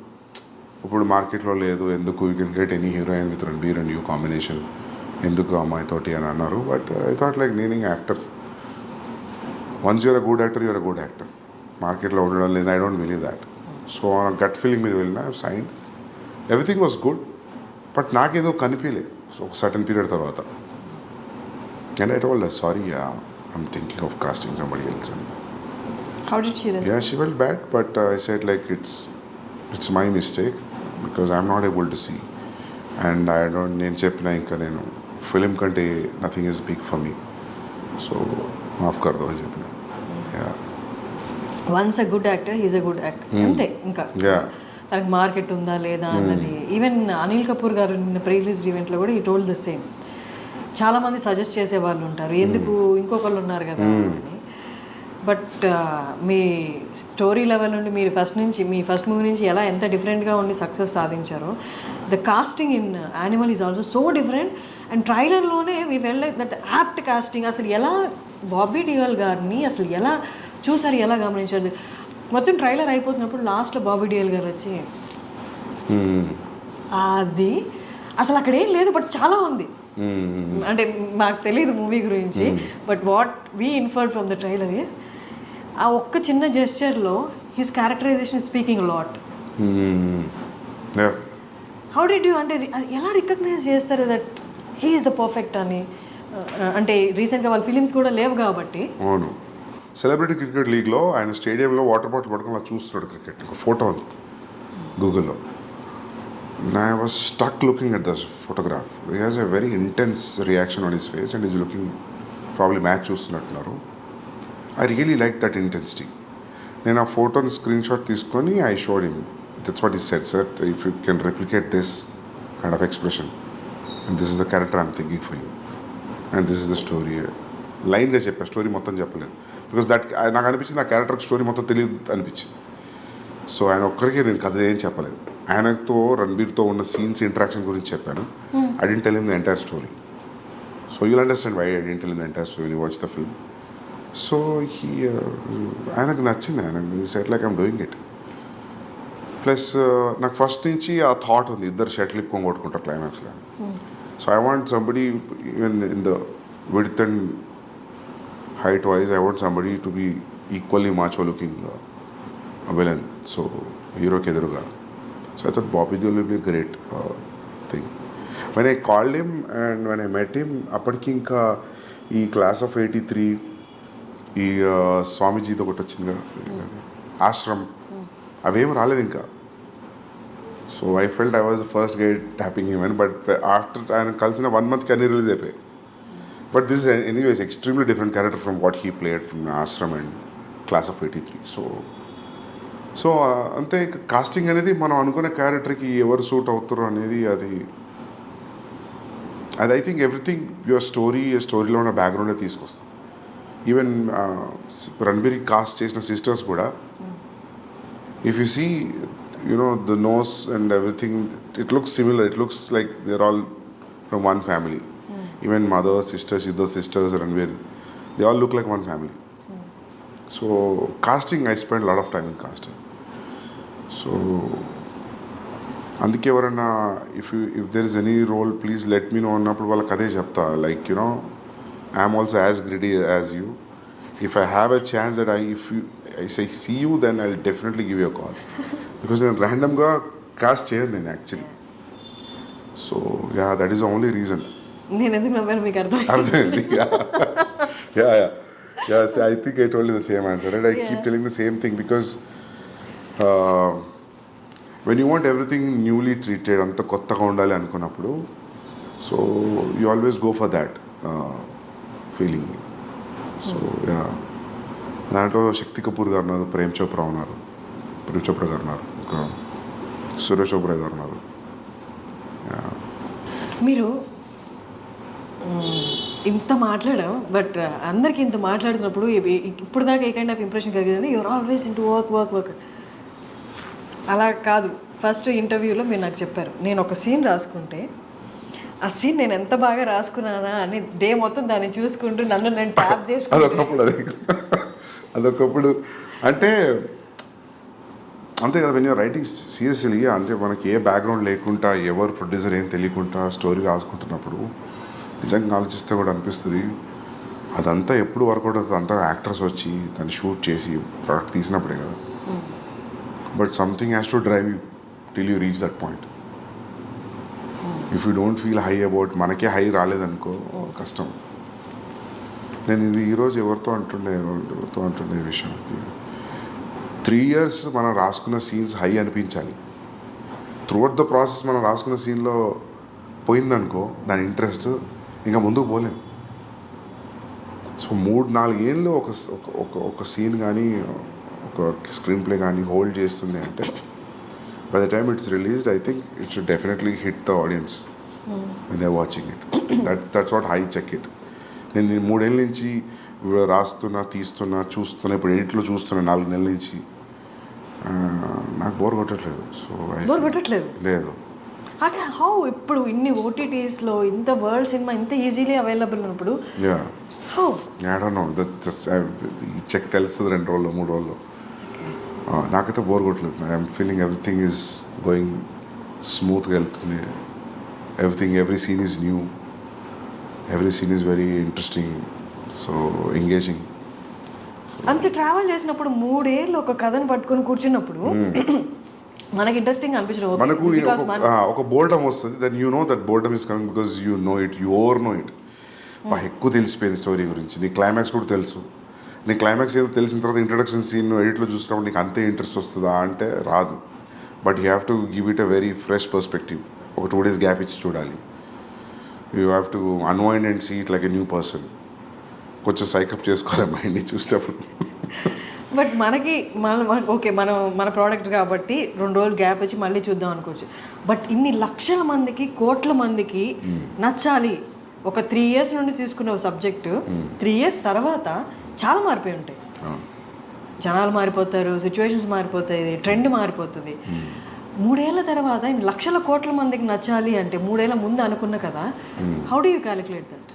ఇప్పుడు మార్కెట్లో లేదు, ఎందుకు, you can get any heroine with Ranbir and you combination, ఎందుకు అమ్మాయితోటి అని అన్నారు. బట్ ఐ థాట్ లైక్ నేను actor, once you're a good actor, you're a good actor. మార్కెట్లో ఉండడం లేదు, I don't believe that. So gut feeling మీద వెళ్ళిన, sign, everything was good, but నాకేదో కనిపించలేదు ఒక సర్టన్ పీరియడ్ తర్వాత. And I told sorry, I'm thinking of casting somebody else. How did she respond? Yeah, she felt bad, but I said like it's my mistake because I'm not able to see, and I don't. నేను చెప్పిన ఇంకా నేను film కంటే nothing is big for me, so మాఫ్ కర్దో అని చెప్పిన. Once a good actor, he's a good actor, అంతే. ఇంకా తనకి మార్కెట్ ఉందా లేదా అన్నది. ఈవెన్ అనిల్ కపూర్ గారు నిన్న ప్రీ రిలీజ్ ఈవెంట్లో కూడా ఈ టోల్డ్ ద సేమ్. చాలామంది సజెస్ట్ చేసే వాళ్ళు ఉంటారు, ఎందుకు ఇంకొకళ్ళు ఉన్నారు కదా అని. బట్ మీ స్టోరీ లెవెల్ నుండి మీరు మీ ఫస్ట్ మూవీ నుంచి ఎంత డిఫరెంట్గా ఉండి సక్సెస్ సాధించారో, the casting in Animal is also so different. And ట్రైలర్లోనే we felt like that apt casting. అసలు ఎలా బాబీ డియోల్ గారిని అసలు ఎలా చూసారు, ఎలా గమనించారు? మొత్తం ట్రైలర్ అయిపోతున్నప్పుడు లాస్ట్లో బాబీ డియోల్ గారు వచ్చి అది అసలు అక్కడ ఏం లేదు, బట్ చాలా ఉంది. అంటే మాకు తెలియదు మూవీ గురించి, but what we inferred from the trailer is ఆ ఒక్క చిన్న జెస్చర్లో his characterization speaking lot. How did you, అంటే ఎలా రికగ్నైజ్ చేస్తారు that he is the perfect అని? అంటే రీసెంట్గా వాళ్ళ ఫిలిమ్స్ కూడా లేవు కాబట్టి. అవును. సెలబ్రిటీ క్రికెట్ లీగ్లో ఆయన స్టేడియంలో వాటర్ బాటిల్ పట్టుకుని అలా చూస్తున్నాడు క్రికెట్. ఒక ఫోటో ఉంది గూగుల్లో. I was stuck looking at this photograph. He has a very intense reaction on his face and he's looking probably match చూస్తున్నట్టున్నారు. I really liked that intensity. నేను ఆ ఫోటోని స్క్రీన్ షాట్ తీసుకొని I showed him. That's what he said, sir. If you can replicate this kind of expression and this is the character I'm thinking for you and this is the story. లైన్గా చెప్పా, story మొత్తం చెప్పలేదు. Because that నాకు అనిపించింది ఆ క్యారెక్టర్కి story మొత్తం తెలియదు అనిపించింది. సో ఆయన ఒక్కరికి నేను కథ ఏం చెప్పలేదు. ఆయనతో రణబీర్తో ఉన్న సీన్స్ ఇంటరాక్షన్ గురించి చెప్పాను. I didn't tell him the entire story. So you'll understand why I didn't tell him the entire story you watch the film. So ఆయనకు నచ్చింది. ఆయనకు set like I'm doing it. Plus నాకు first నుంచి ఆ thought ఉంది, ఇద్దరు shuttle ఇప్పుకొని కొట్టుకుంటారు క్లైమాక్స్లో. So I want somebody even in the width and height wise, I want somebody to be equally macho looking villain. So hero ke eduruga. So I thought Bobby Deol will be a great thing. When I called him and when I met him, appadiki inka ee class of 83 ee Swamiji తో ఒకటి వచ్చింది కదా, ఆశ్రమ్, అవేం రాలేదు ఇంకా. So I felt I was the first guy tapping him in, but after ఆయన కలిసిన 1 month అన్ని రిలీజ్ అయిపోయాయి. But this is anyways extremely different character from what he played from Ashram and Class of 83. So అంతే casting అనేది మనం అనుకునే క్యారెక్టర్కి ఎవరు సూట్ అవుతారు అనేది అది ఐ థింక్ ఎవ్రీథింగ్ యువర్ స్టోరీలో ఉన్న బ్యాక్గ్రౌండే తీసుకొస్తాం. ఈవెన్ రణబీర్ కాస్ట్ చేసిన సిస్టర్స్ కూడా if you see you know the nose and everything it looks similar, it looks like they are all from one family. Even mother, sisters, Ranveer, they all look like one family. So casting, I spent a lot of time in casting. So అందుకే ఎవరన్నా if there is any role, please let me know అన్నప్పుడు వాళ్ళకి అదే చెప్తా. Like, you know, I am also as greedy as you. If I have a chance that if I say see you, then I'll definitely give you a call. Because నేను randomగా cast చేయను నేను actually. So yeah, that is the only reason. నేను ఎందుకు నవ్వాను మీకు అర్థమైంది. I think I told you the same answer, right? I keep telling the same thing because when you want everything newly treated, అంత కొత్తగా ఉండాలి అనుకున్నప్పుడు, so you always go for that feeling. So yeah, దాంట్లో శక్తి కపూర్ గారు ఉన్నారు, ప్రేమ్ చోప్రా గారు ఉన్నారు, ఇంకా సురేష్ ఓబ్రాయ్ గారు ఉన్నారు. మీరు ఇంత మాట్లాడాం, బట్ అందరికి ఇంత మాట్లాడుతున్నప్పుడు ఇప్పుడు దాకా ఏ కైండ్ ఆఫ్ ఇంప్రెషన్ కలిగిందంటే you're always into work. అలా కాదు. ఫస్ట్ ఇంటర్వ్యూలో మీరు నాకు చెప్పారు, నేను ఒక సీన్ రాసుకుంటే ఆ సీన్ నేను ఎంత బాగా రాసుకున్నానా అని డే మొత్తం దాన్ని చూసుకుంటూ నన్ను నేను ట్యాప్ చేసుకుంటూ అదొకప్పుడు అంటే అంతే కదా. వెన్ యూర్ రైటింగ్ సీరియస్లీ, అంటే మనకి ఏ బ్యాక్గ్రౌండ్ లేకుండా, ఎవరు ప్రొడ్యూసర్ ఏం తెలియకుండా స్టోరీ రాసుకుంటున్నప్పుడు నిజంగా ఆలోచిస్తే కూడా అనిపిస్తుంది అదంతా ఎప్పుడు వర్కౌట్ అవుతుంది. అంతా యాక్టర్స్ వచ్చి దాన్ని షూట్ చేసి ప్రోడక్ట్ తీసినప్పుడే కదా. But something has to drive you till you reach that point. If you don't feel high about, మనకే హై రాలేదనుకో కష్టం. నేను ఇది ఈరోజు ఎవరితో అంటుండే విషయం, 3 years మనం రాసుకున్న సీన్స్ హై అనిపించాలి. త్రూఅవుట్ ద ప్రాసెస్ మనం రాసుకున్న సీన్లో పోయిందనుకో దాని ఇంట్రెస్ట్, ఇంకా ముందుకు పోలేం. సో 3-4 ఏళ్ళు ఒక సీన్ కానీ ఒక స్క్రీన్ ప్లే కానీ హోల్డ్ చేస్తుంది అంటే, by the time it's released, I think it should definitely hit the audience when they watching it. That's what I check it. నేను 3 ఏళ్ళ నుంచి రాస్తున్నా, చూస్తున్నా, ఇప్పుడు ఎడిట్లో చూస్తున్నా 4 నెలల నుంచి. నాకు బోర్ కొట్టట్లేదు. సో బోర్ కొట్టట్లేదు లేదు. అంటే హౌ ఇప్పుడు ఇన్ని ఓటీటీస్లో ఇంత వరల్డ్ సినిమా ఇంత ఈజీలీ అవైలబుల్ ఉన్నప్పుడు హౌ? I don't know. ఈ చెక్ తెలుస్తుంది 2 రోజుల్లో 3 రోజుల్లో. నాకైతే బోర్ కొట్టలేదు. I'm feeling everything is going స్మూత్గా వెళ్తుంది. Every scene is new, every scene is very interesting, so engaging. అంత ట్రావెల్ చేసినప్పుడు 3 ఏళ్ళు ఒక కథను పట్టుకొని కూర్చున్నప్పుడు మనకి ఇంట్రెస్టింగ్ అనిపించదు. మనకు ఒక బోర్డమ్ వస్తుంది. Then you know that boredom is coming because you know it, you over know it. ఎక్కువ తెలిసిపోయింది స్టోరీ గురించి, నీ క్లైమాక్స్ కూడా తెలుసు, నీకు క్లైమాక్స్ ఏదో తెలిసిన తర్వాత ఇంట్రడక్షన్ సీన్ ఎడిట్లో చూసినప్పుడు నీకు అంతే ఇంట్రెస్ట్ వస్తుందా అంటే రాదు. But you have to give it a very fresh perspective. ఒక 2 days గ్యాప్ ఇచ్చి చూడాలి. You have to unwind and see it like a new person. కొంచెం సైకప్ చేసుకోవాలి మైండ్ని చూసేటప్పుడు. బట్ మనకి ఓకే మన ప్రోడక్ట్ కాబట్టి 2 రోజులు గ్యాప్ వచ్చి మళ్ళీ చూద్దాం అనుకోవచ్చు. బట్ ఇన్ని లక్షల మందికి, కోట్ల మందికి నచ్చాలి. ఒక 3 years నుండి తీసుకున్న సబ్జెక్టు 3 years తర్వాత చాలా మారిపోయి ఉంటాయి. జనాలు మారిపోతారు, సిచ్యువేషన్స్ మారిపోతాయి, ట్రెండ్ మారిపోతుంది. 3 ఏళ్ల తర్వాత ఇన్ని లక్షల కోట్ల మందికి నచ్చాలి అంటే 3 ఏళ్ల ముందు అనుకున్న కదా. How do you calculate that?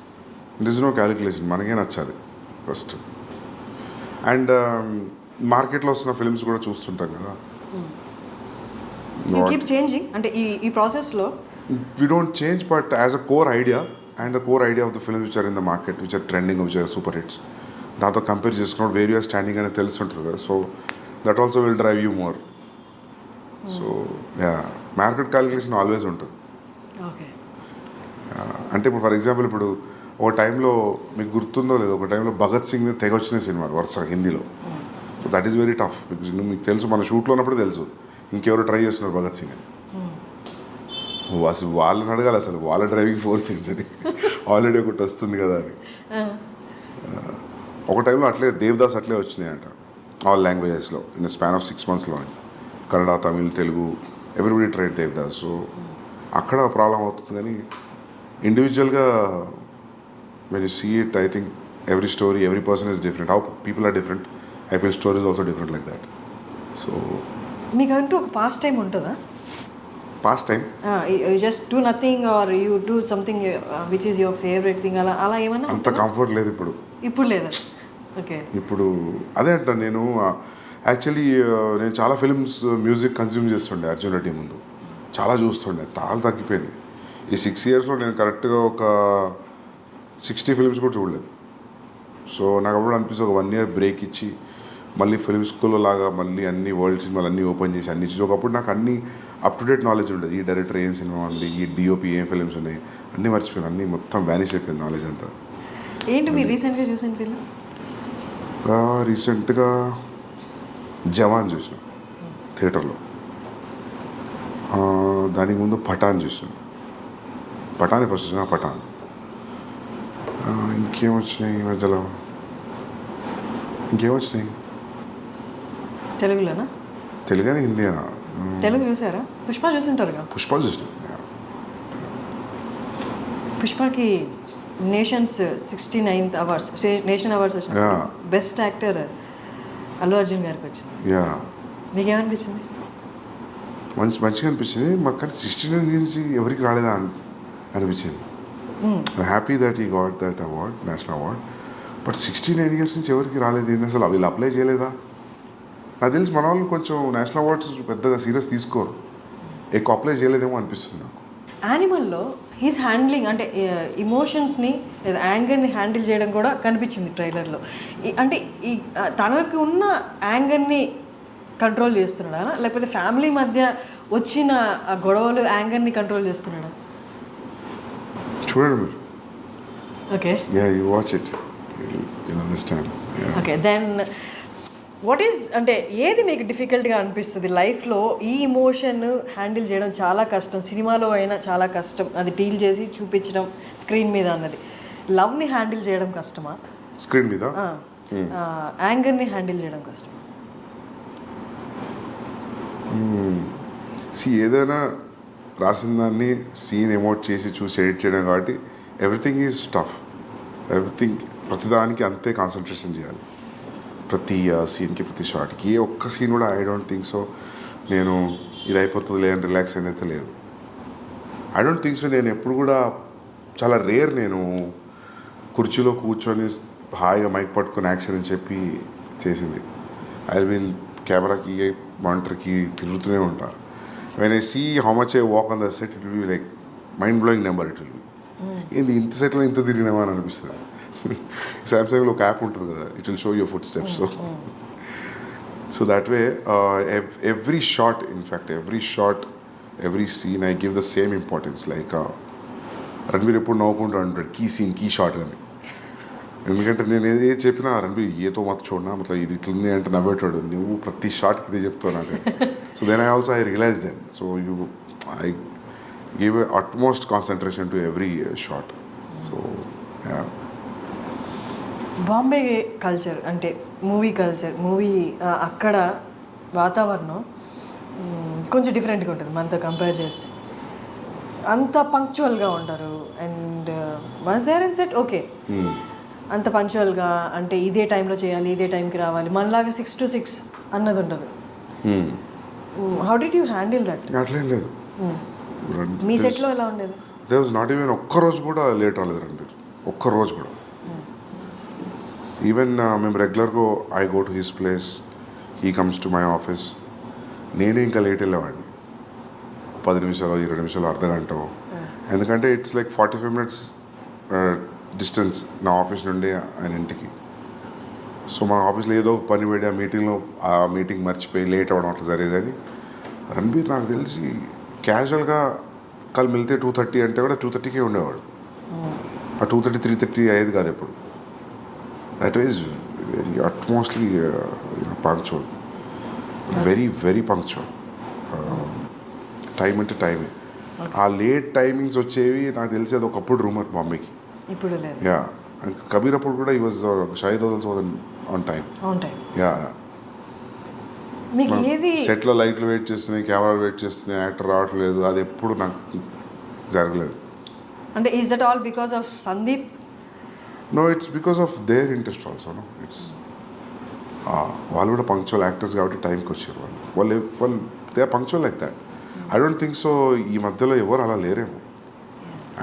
It is no calculation. మనకే నచ్చాలి ఫస్ట్. అండ్ మార్కెట్లో వస్తున్న ఫిల్మ్స్ కూడా చూస్తుంటాం కదా. యూ కీప్ చేంజింగ్ అంటే ఈ ప్రాసెస్లో we don't change, but as a core idea and the core idea of the films which are in the market, which are trending, which are super hits, దాంతో compare చేసుకున్నప్పుడు where you're standing అనేది తెలుస్తుంటుంది కదా. So that also will drive you more. So yeah, market calculation always ఉంటుంది. Okay. అంటే ఇప్పుడు for example ఇప్పుడు ఒక టైంలో మీకు గుర్తుందో లేదో, ఒక టైంలో భగత్ సింగ్ తెగ వచ్చిన సినిమాలు వరుసగా హిందీలో. So that is very tough. Because మీకు తెలుసు, మన షూట్లో ఉన్నప్పుడు తెలుసు ఇంకెవరు ట్రై చేస్తున్నారు భగత్ సింగ్ అని. అసలు వాళ్ళని అడగాలి అసలు వాళ్ళ డ్రైవింగ్ ఫోర్స్ ఏంటని. ఆల్రెడీ ఒకటి వస్తుంది కదా అని. ఒక టైంలో అట్లే దేవదాస్ అట్లే వచ్చినాయంట ఆల్ లాంగ్వేజెస్లో ఇన్ స్పాన్ ఆఫ్ 6 monthsలో. Kannada, Tamil, Telugu, everybody tried Devdas. So అక్కడ ప్రాబ్లం అవుతుంది. కానీ ఇండివిజువల్గా when you see it, I think every story, every person is different. How people are different, I feel story is also different like that. So మీకంటూ ఒక past time ఉంటుందా? past time, you just do nothing or you do something which is your favourite thing, అలా ఏమన్నా అంత comfort లేదు ఇప్పుడు లేదా? Okay. ఇప్పుడు అదే అంటాను నేను. యాక్చువల్లీ నేను చాలా ఫిల్మ్స్ మ్యూజిక్ కన్జ్యూమ్ చేస్తుండే అర్జున్ రెడ్డి ముందు. చాలా చూస్తుండే, చాలా తగ్గిపోయింది. ఈ 6 yearsలో నేను కరెక్ట్గా ఒక 60 films కూడా చూడలేదు. సో నాకు అప్పుడు అనిపిస్తుంది ఒక 1 year బ్రేక్ ఇచ్చి మళ్ళీ ఫిల్మ్ స్కూల్లో లాగా మళ్ళీ అన్ని వరల్డ్ సినిమాలు అన్నీ ఓపెన్ చేసి అన్ని చూసి ఒకప్పుడు నాకు అన్ని అప్ టు డేట్ నాలెడ్జ్ ఉండేది. ఈ డైరెక్టర్ ఏం సినిమా ఉంది, ఈ డిఓపి ఏం ఫిల్మ్స్ ఉన్నాయి, అన్నీ మర్చిపోయాను. అన్నీ మొత్తం వ్యానిష్ అయిపోయింది నాలెడ్జ్ అంతా. ఏంటి మీరు రీసెంట్గా చూసిన ఫిల్మ్? రీసెంట్గా జవాన్ చూసిన థియేటర్లో. దానికి ముందు పఠాన్ చూసిన. పఠాన్ ఫస్ట్ చూసిన, పఠాన్. ఇంకేమొచ్చినాయి ఈ మధ్యలో? ఇంకేమొచ్చినాయి తెలుగులోనా? తెలుగునా హిందీనా? తెలుగు చూసారా? పుష్ప చూసింటారుగా? పుష్ప చూసిన. పుష్పకి nations 69th awards, nation awards వచ్చిన బెస్ట్ యాక్టర్ అల్లు అర్జున్ గారికి వచ్చింది. యా, మీకేమనిపించింది? మంచిగా అనిపించింది మాకు. కానీ 69 నుంచి ఎవరికి రాలేదా అనిపించింది. Happy that he got that award, national award. But 69 years నుంచి ఎవరికి రాలేదు ఏంటి అసలు? వీళ్ళు అప్లై చేయలేదా? నాకు తెలిసి మన వాళ్ళు కొంచెం నేషనల్ అవార్డ్స్ పెద్దగా సీరియస్ తీసుకోరు, ఎక్కువ అప్లై చేయలేదేమో అనిపిస్తుంది నాకు. యానిమల్లో హీస్ హ్యాండ్లింగ్ అంటే ఇమోషన్స్ని లేదా యాంగర్ని హ్యాండిల్ చేయడం కూడా కనిపించింది ట్రైలర్లో. అంటే ఈ తనకు ఉన్న యాంగర్ని కంట్రోల్ చేస్తున్నాడా, లేకపోతే ఫ్యామిలీ మధ్య వచ్చిన గొడవలు యాంగర్ని కంట్రోల్ చేస్తున్నాడా? చూడండి మీరు. Okay. Yeah, you watch it, you understand. Okay, then what is అంటే ఏది మీకు డిఫికల్ట్గా అనిపిస్తుంది లైఫ్లో? ఈ ఇమోషన్ హ్యాండిల్ చేయడం చాలా కష్టం, సినిమాలో అయినా చాలా కష్టం, అది డీల్ చేసి చూపించడం స్క్రీన్ మీద అన్నది. లవ్ని హ్యాండిల్ చేయడం కష్టమా స్క్రీన్ మీద? యాంగర్ని హ్యాండిల్ చేయడం కష్టమా? ఏదైనా రాసిన దాన్ని సీన్ ఎమోట్ చేసి చూసి ఎడిట్ చేయడం కాబట్టి ఎవ్రీథింగ్ ఈజ్ టఫ్. ఎవ్రీథింగ్ ప్రతిదానికి అంతే కాన్సన్ట్రేషన్ చేయాలి, ప్రతి సీన్కి, ప్రతి షాట్కి. ఏ ఒక్క సీన్ కూడా ఐ డోంట్ థింక్ సో నేను ఇది అయిపోతుంది లేదని రిలాక్స్ అయిందైతే లేదు. I don't think so. నేను ఎప్పుడు కూడా చాలా రేర్ నేను కుర్చీలో కూర్చొని హాయిగా మైక్ పట్టుకొని యాక్షన్ అని చెప్పి చేసింది. ఐ విల్ కెమెరాకి మానిటర్కి తిరుగుతూనే ఉంటా. When I see how much I walk on the set, it will be like mind blowing number. It will be ఏంది ఇంత సెట్లో ఇంత తిరిగినామా అని అనిపిస్తుంది. సామ్సంగ్లో ఒక యాప్ ఉంటుంది కదా, it will show your foot steps. So that way every shot, in fact every shot, every scene I give the same importance. Like Ranveer ఎప్పుడు నవ్వుకుంటూ అంటాడు కీ సీన్, కీ షాట్ అని. ఎందుకంటే నేను ఏది చెప్పినా రండి ఏతో మాకు చూడనా మొత్తం ఇది ఇట్లుంది అంటే నవ్వేటాడు నువ్వు ప్రతి షాట్కి ఇది చెప్తావు నాకు. So then I also I realise then so I give utmost concentration to every shot. So Bombay culture అంటే మూవీ అక్కడ వాతావరణం కొంచెం డిఫరెంట్గా ఉంటుంది మనతో కంపేర్ చేస్తే. అంత పంక్చువల్గా ఉంటారు and once they're in set okay అంత పంక్చువల్గా అంటే ఇదే టైంలో చేయాలి ఇదే టైంకి రావాలి మనలాగా 6 to 6 అన్నది ఉండదు. How did you handle that? అట్లేం లేదు. మీ సెట్లో ఎలా ఉండేది? దే వాజ్ నాట్ ఈవెన్ ఒక్కరోజు కూడా లేట్ రాలేదు రణబీర్, ఒక్కరోజు కూడా. ఈవెన్ మేము రెగ్యులర్గా I go to his place, he comes to my office. నేనే ఇంకా లేట్ వెళ్ళేవాడిని 10 నిమిషాలు 20 నిమిషాలు అర్ధగంట. ఎందుకంటే ఇట్స్ లైక్ 45 minutes డిస్టెన్స్ నా ఆఫీస్ నుండి ఆయన ఇంటికి. సో మా ఆఫీస్లో ఏదో పని పెట్టి ఆ మీటింగ్ మర్చిపోయి లేట్ అవ్వడం అట్లా జరిగేదని. రణబీర్ నాకు తెలిసి క్యాజువల్గా కల్ మిలితే 2:30 అంటే కూడా 2:30కే ఉండేవాడు. ఆ 2:30 3:30 అయ్యేది కాదు ఎప్పుడు. That is very utmostly punctual, very very punctual. Time అంటే టైమే. ఆ లేట్ టైమింగ్స్ వచ్చేవి నాకు తెలిసి అది ఒకప్పుడు రూమర్ బాంబేకి. ఇప్పుడు లేదు. యా కబీర్ అప్పుడు కూడా ఈ was Shahid also on time. Yeah మీకు ఏది సెట్లో లైట్లు వెయిట్ చేస్తున్నాయి, కెమెరాలు వెయిట్ చేస్తున్నాయి, యాక్టర్ రావట్లేదు, అది ఎప్పుడు నాకు జరగలేదు. అంటే is that all because of Sandeep? No, it's because of their interest also. No, it's వాళ్ళు కూడా పంక్చువల్ యాక్టర్స్ కాబట్టి టైంకి వచ్చారు. వాళ్ళు they are punctual like that. I don't think so ఈ మధ్యలో ఎవరు అలా లేరేమో.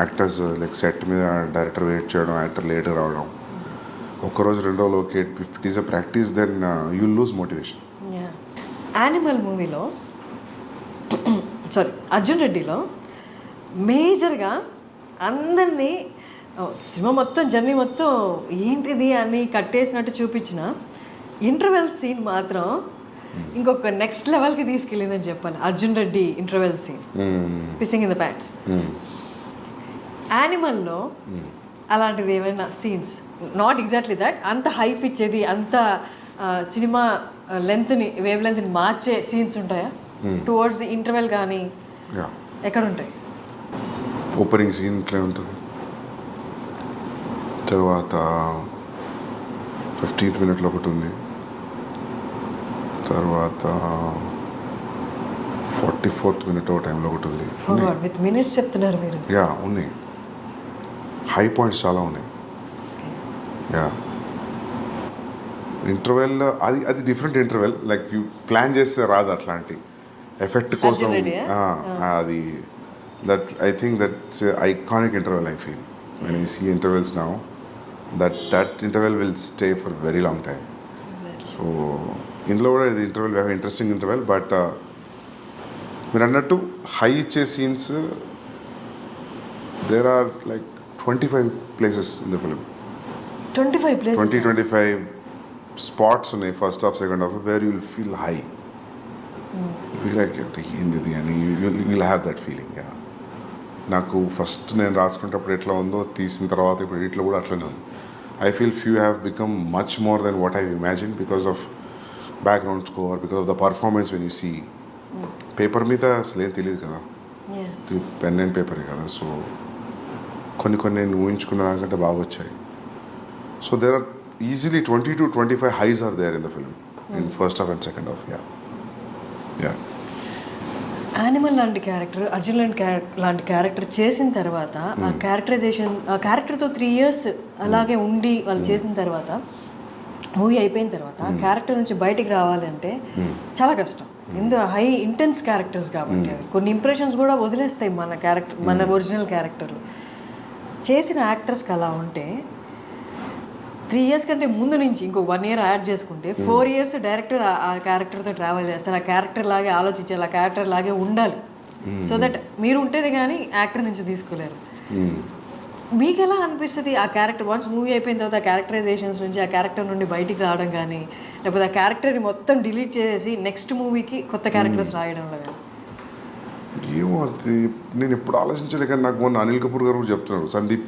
యాక్టర్స్ లైక్ సెట్ మీద డైరెక్టర్ వెయిట్ చేయడం, యాక్టర్ లేట్ రావడం, ఒక్కరోజు 2 రోజులు okay, if it is a practice then you lose motivation. Animal మూవీలో అర్జున్ రెడ్డిలో మేజర్గా అందరినీ సినిమా మొత్తం జర్నీ మొత్తం ఏంటిది అని కట్టేసినట్టు చూపించిన ఇంటర్వెల్ సీన్ మాత్రం ఇంకొక నెక్స్ట్ లెవెల్కి తీసుకెళ్ళిందని చెప్పాలి. Arjun Reddy interval scene, pissing in the pants. యానిమల్లో అలాంటిది ఏమైనా సీన్స్, నాట్ ఎగ్జాక్ట్లీ దట్, అంత హైప్ ఇచ్చేది, అంత సినిమా వేవ్ లెంత్ని మార్చే సీన్స్ ఉంటాయా టువర్డ్స్ ది ఇంటర్వెల్? కానీ ఎక్కడ ఉంటాయి? ఓపెనింగ్ సీన్ ఇట్లా ఉంటుంది, తర్వాత 15th minute ఒకటి ఉంది, తర్వాత 44th minute టైంలో ఒకటి ఉంది. విత్ మినిట్స్ చెప్తున్నారు మీరు. యా ఉన్నాయి, హై పాయింట్స్ చాలా ఉన్నాయి. యా ఇంటర్వెల్ అది different interval, like you plan చేస్తే రాదు అట్లాంటి ఎఫెక్ట్ కోసం. అది that I think that's iconic interval. I feel when I see intervals now that interval will stay for very long time. So ఇందులో కూడా ఇది interval very interesting interval. But మీరు అన్నట్టు హై ఇచ్చే scenes there are like 25 places in the film. 25 places? 25 spots ఉన్నాయి first half second half where you will feel high. Feel like ఏంది అని you will have that feeling. నాకు first నేను రాసుకునేటప్పుడు ఎట్లా ఉందో తీసిన తర్వాత ఇప్పుడు ఇట్లా కూడా అట్లనే ఉంది. I feel few have become much more than what I imagine because of background score, because of the performance. When you see paper మీద అసలు ఏం తెలియదు కదా, పెన్ అండ్ పేపరే కదా. సో కొన్ని నేను ఊహించుకున్న దానికంటే బాగా వచ్చాయి. So there are easily 20 to 25 highs are there in the film in first half and second half. యా యానిమల్ లాంటి క్యారెక్టర్, అర్జున్ లాంటి క్యారెక్టర్ చేసిన తర్వాత ఆ క్యారెక్టరైజేషన్, ఆ క్యారెక్టర్తో 3 years అలాగే ఉండి వాళ్ళు చేసిన తర్వాత మూవీ అయిపోయిన తర్వాత ఆ క్యారెక్టర్ నుంచి బయటికి రావాలంటే చాలా కష్టం. ఎందుకు హై ఇంటెన్స్ క్యారెక్టర్స్ కాబట్టి కొన్ని ఇంప్రెషన్స్ కూడా వదిలేస్తాయి మన క్యారెక్టర్, మన ఒరిజినల్ క్యారెక్టర్లు. చేసిన యాక్టర్స్కి అలా ఉంటే 3 years కంటే ముందు నుంచి ఇంకో 1 year యాడ్ చేసుకుంటే 4 years డైరెక్టర్ ఆ క్యారెక్టర్తో ట్రావెల్ చేస్తారు. ఆ క్యారెక్టర్ లాగే ఆలోచించాలి, ఆ క్యారెక్టర్ లాగే ఉండాలి. సో దట్ మీరు ఉంటేనే కానీ యాక్టర్ నుంచి తీసుకోలేరు. మీకు ఎలా అనిపిస్తుంది ఆ క్యారెక్టర్ వన్స్ మూవీ అయిపోయిన తర్వాత ఆ క్యారెక్టరైజేషన్స్ నుంచి, ఆ క్యారెక్టర్ నుండి బయటికి రావడం కానీ, లేకపోతే ఆ క్యారెక్టర్ని మొత్తం డిలీట్ చేసేసి నెక్స్ట్ మూవీకి కొత్త క్యారెక్టర్స్ రాయడంలో కానీ? ఏమో అది నేను ఎప్పుడు ఆలోచించలే. కానీ నాకు మొన్న అనిల్ కపూర్ గారు కూడా చెప్తున్నారు, సందీప్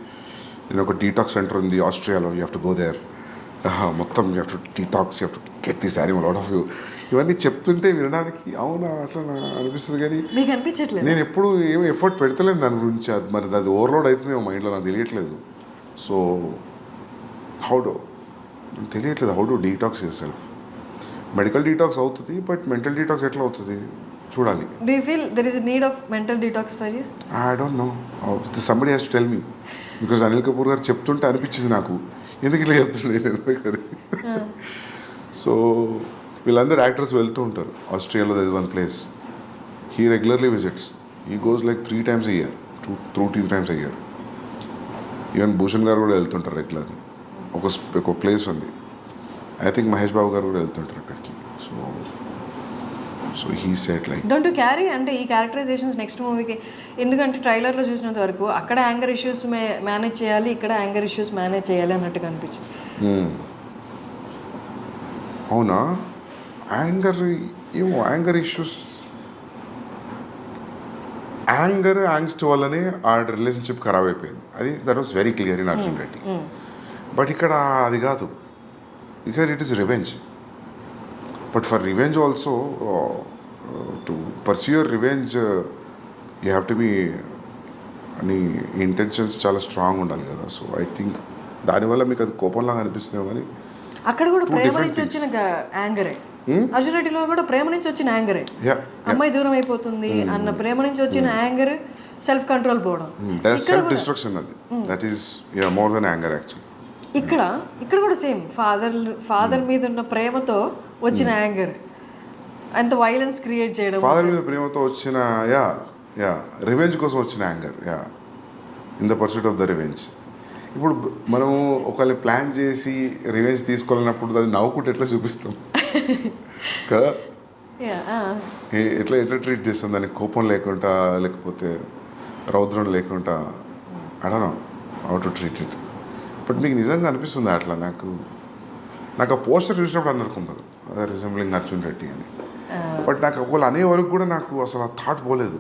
నేను ఒక డీటాక్స్ సెంటర్ ఉంది ఆస్ట్రియాలో, you have to go there, మొత్తం you have to detox, you have to get this animal out of you. ఇవన్నీ చెప్తుంటే వినడానికి అవునా అట్లా అనిపిస్తుంది, కానీ మీకు అనిపించట్లేదు? నేను ఎప్పుడు ఏమి ఎఫర్ట్ పెడతలేను దాని గురించి. అది మరి అది ఓవర్లోడ్ అవుతుంది మైండ్లో, నాకు తెలియట్లేదు. సో తెలియట్లేదు how to detox your self. Medical detox అవుతుంది, బట్ మెంటల్ డీటాక్స్ ఎట్లా అవుతుంది చూడాలి. Do you feel there is a need of mental detox for you? I don't no, somebody has to tell me. Because Anil Kapoor గారు చెప్తుంటే అనిపించింది నాకు, ఎందుకు ఇట్లా చెప్తుండే. సో వీళ్ళందరూ యాక్టర్స్ వెళ్తూ ఉంటారు ఆస్ట్రేలియాలో. That is one place he regularly visits. He goes like 3 times a year, 2-3 times a year. Even Bhushan గారు కూడా వెళ్తుంటారు రెగ్యులర్లీ. ఒక ప్లేస్ ఉంది, ఐ థింక్ మహేష్ బాబు గారు కూడా వెళ్తుంటారు అక్కడికి. So he set like don't you carry అంటే ఈ క్యారెక్టరైజేషన్స్ నెక్స్ట్ మూవీకి, ఎందుకంటే ట్రైలర్లో చూసినంత వరకు అక్కడ యాంగర్ ఇష్యూస్ మేనేజ్ చేయాలి, ఇక్కడ యాంగర్ ఇష్యూస్ మేనేజ్ చేయాలి అన్నట్టుగా అనిపించింది. అవునా? యాంగర్ ఇష్యూస్, యాంగ్స్ట్ వల్లనే ఆ రిలేషన్షిప్ ఖరాబ్ అయిపోయింది. That was very clear in Arjun Reddy. But ఇక్కడ అది కాదు, ఇక్కడ it is revenge. But for revenge also, to pursue your revenge you have to be, అని ఇంటెన్షన్స్ చాలా స్ట్రాంగ్ ఉండాలి కదా. సో ఐ థింక్ దానివల్ల మీకు అది కోపంలాగా అనిపిస్తున్నావు, కానీ అక్కడ కూడా ప్రేమ నుంచి వచ్చిన యాంగరే. అర్జున్ రెడ్డిలో కూడా ప్రేమ నుంచి వచ్చిన యాంగరే. అమ్మాయి దూరం అయిపోతుంది అన్న ప్రేమ నుంచి వచ్చిన యాంగర్, సెల్ఫ్ కంట్రోల్ పోవడం, సెల్ఫ్ డిస్ట్రక్షన్. అది that is more than anger actually. ఇక్కడ కూడా సేమ్ ఫాదర్ మీద ఉన్న ప్రేమతో వచ్చిన యాంగర్, అంత వైలెన్స్ క్రియేట్ చేయడం. ఫాదర్ మీద ప్రేమతో వచ్చిన రివెంజ్ కోసం వచ్చిన anger, in the pursuit of the revenge. ఇప్పుడు మనము ఒకళ్ళని ప్లాన్ చేసి రివెంజ్ తీసుకోవాలన్నప్పుడు అది నవ్వుకుంటే ఎట్లా చూపిస్తాం కదా, ఎట్లా ట్రీట్ చేస్తాం దాన్ని, కోపం లేకుండా, లేకపోతే రౌద్రం లేకుండా. I don't know how to treat it. But మీకు నిజంగా అనిపిస్తుంది అట్లా? నాకు ఆ పోస్టర్ చూసినప్పుడు అనుకుంటారు అదే రిజెంబ్లింగ్ అర్జున్ రెడ్డి అని. బట్ నాకు ఒకళ్ళు అనే వరకు కూడా నాకు అసలు ఆ థాట్ పోలేదు,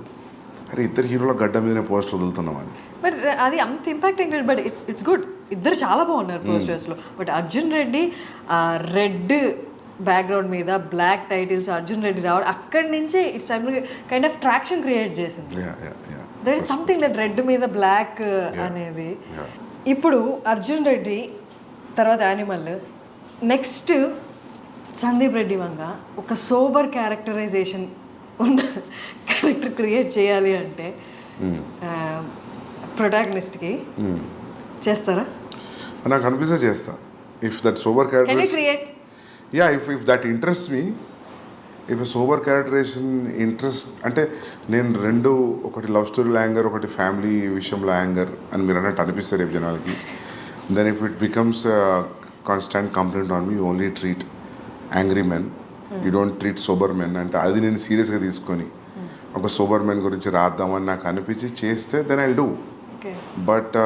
అరే ఇద్దరు హీరోల గడ్డ మీదనే పోస్టర్ వదులుతున్నామని. బట్ అది అంత ఇంపాక్టింగ్, బట్ ఇట్స్ గుడ్. ఇద్దరు చాలా బాగున్నారు పోస్టర్స్లో. But Arjun Reddy red background మీద బ్లాక్ టైటిల్స్ అర్జున్ రెడ్డి రావడం, అక్కడి నుంచే it's kind of traction create చేసింది. That is something that red మీద బ్లాక్ అనేది. ఇప్పుడు అర్జున్ రెడ్డి తర్వాత యానిమల్, నెక్స్ట్ సందీప్ రెడ్డి వంగ ఒక సోబర్ క్యారెక్టరైజేషన్ ఉన్న క్యారెక్టర్ క్రియేట్ చేయాలి అంటే ప్రొటాగనిస్ట్కి చేస్తారా? నాకు అనిపిస్తే చేస్తా. If that sober character create, if that interest me, if sober characterization interest అంటే, నేను రెండు, ఒకటి లవ్ స్టోరీలో యాంగర్, ఒకటి ఫ్యామిలీ విషయంలో యాంగర్ అని మీరు అన్నట్టు అనిపిస్తారు రేపు జనాలకి. Then if it becomes constant complaint on me, you only treat angry men, you don't treat sober men అంటే, అది నేను సీరియస్గా తీసుకొని ఒక సోబర్ మెన్ గురించి రాద్దామని నాకు అనిపించి చేస్తే then I will do. But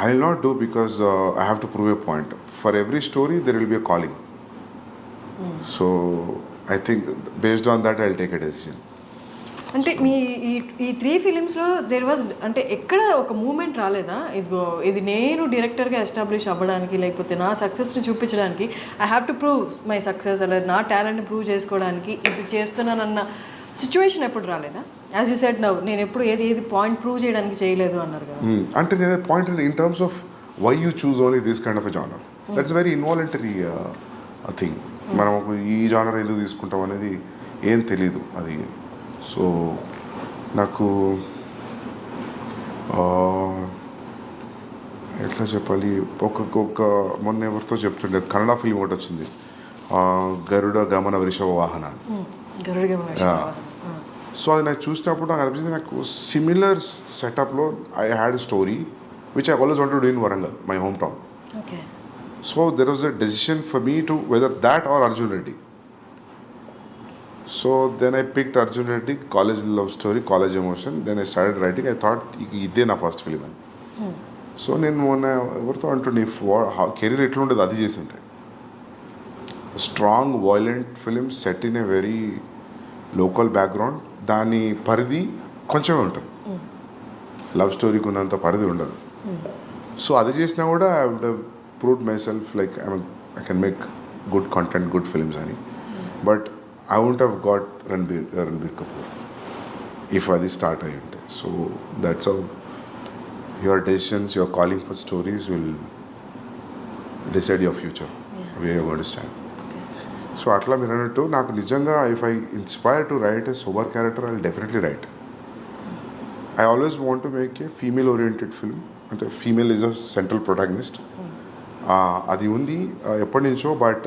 I will not do because I have to prove a point. For every story, there will be a calling. So, I think based on that, I will take a decision. అంటే మీ ఈ 3 ఫిలిమ్స్లో there was, అంటే ఎక్కడ ఒక moment రాలేదా, ఇది నేను డైరెక్టర్గా establish అవ్వడానికి, లేకపోతే నా సక్సెస్ని చూపించడానికి, I have to prove my success, లేదా నా టాలెంట్ని ప్రూవ్ చేసుకోవడానికి ఇది చేస్తున్నానన్న సిచ్యువేషన్ ఎప్పుడు రాలేదా? యాజ్ యూ సెడ్ నౌ, నేను ఎప్పుడు ఏది పాయింట్ ప్రూవ్ చేయడానికి చేయలేదు అన్నారు కదా. అంటే నేను point in terms of why you choose only this kind of a genre, that's very involuntary thing. మనం ఈ జానర్ ఎందుకు తీసుకుంటాం అనేది ఏం తెలీదు అది. సో నాకు ఎట్లా చెప్పాలి, ఒక మొన్న ఎవరితో చెప్తుండే కన్నడ ఫిల్మ్ ఒకటి వచ్చింది, గరుడ గమన వృషభ వాహన. సో అది నాకు చూసినప్పుడు నాకు అనిపించింది, నాకు సిమిలర్ సెటప్లో I had story which I always wanted to do in Warangal, my home town. So there was a decision for me to whether that or Arjun Reddy. So then I picked Arjun Reddy, college love story, college emotion. Then I started writing. I thought ఇదే నా first film అని. So నేను మొన్న ఎవరితో అంటుండే, career ఎట్లా ఉండేది అది చేసి ఉంటాయి. Strong violent film set in a very local background, దాని పరిధి కొంచెమే ఉంటుంది, లవ్ స్టోరీకి ఉన్నంత పరిధి ఉండదు. సో అది చేసినా కూడా I would have proved myself like I can make good content good films అని. But I won't have got Ranbir Kapoor if అది స్టార్ట్ అయ్యి ఉంటే. So that's how your decisions, your calling for stories will decide your future way you going to stand. So అట్లా మీరు అన్నట్టు నాకు నిజంగా if I inspire to write a sober character I will definitely write. I always want to make a female oriented film, అంటే female is a central protagonist. అది ఉంది ఎప్పటి నుంచో. But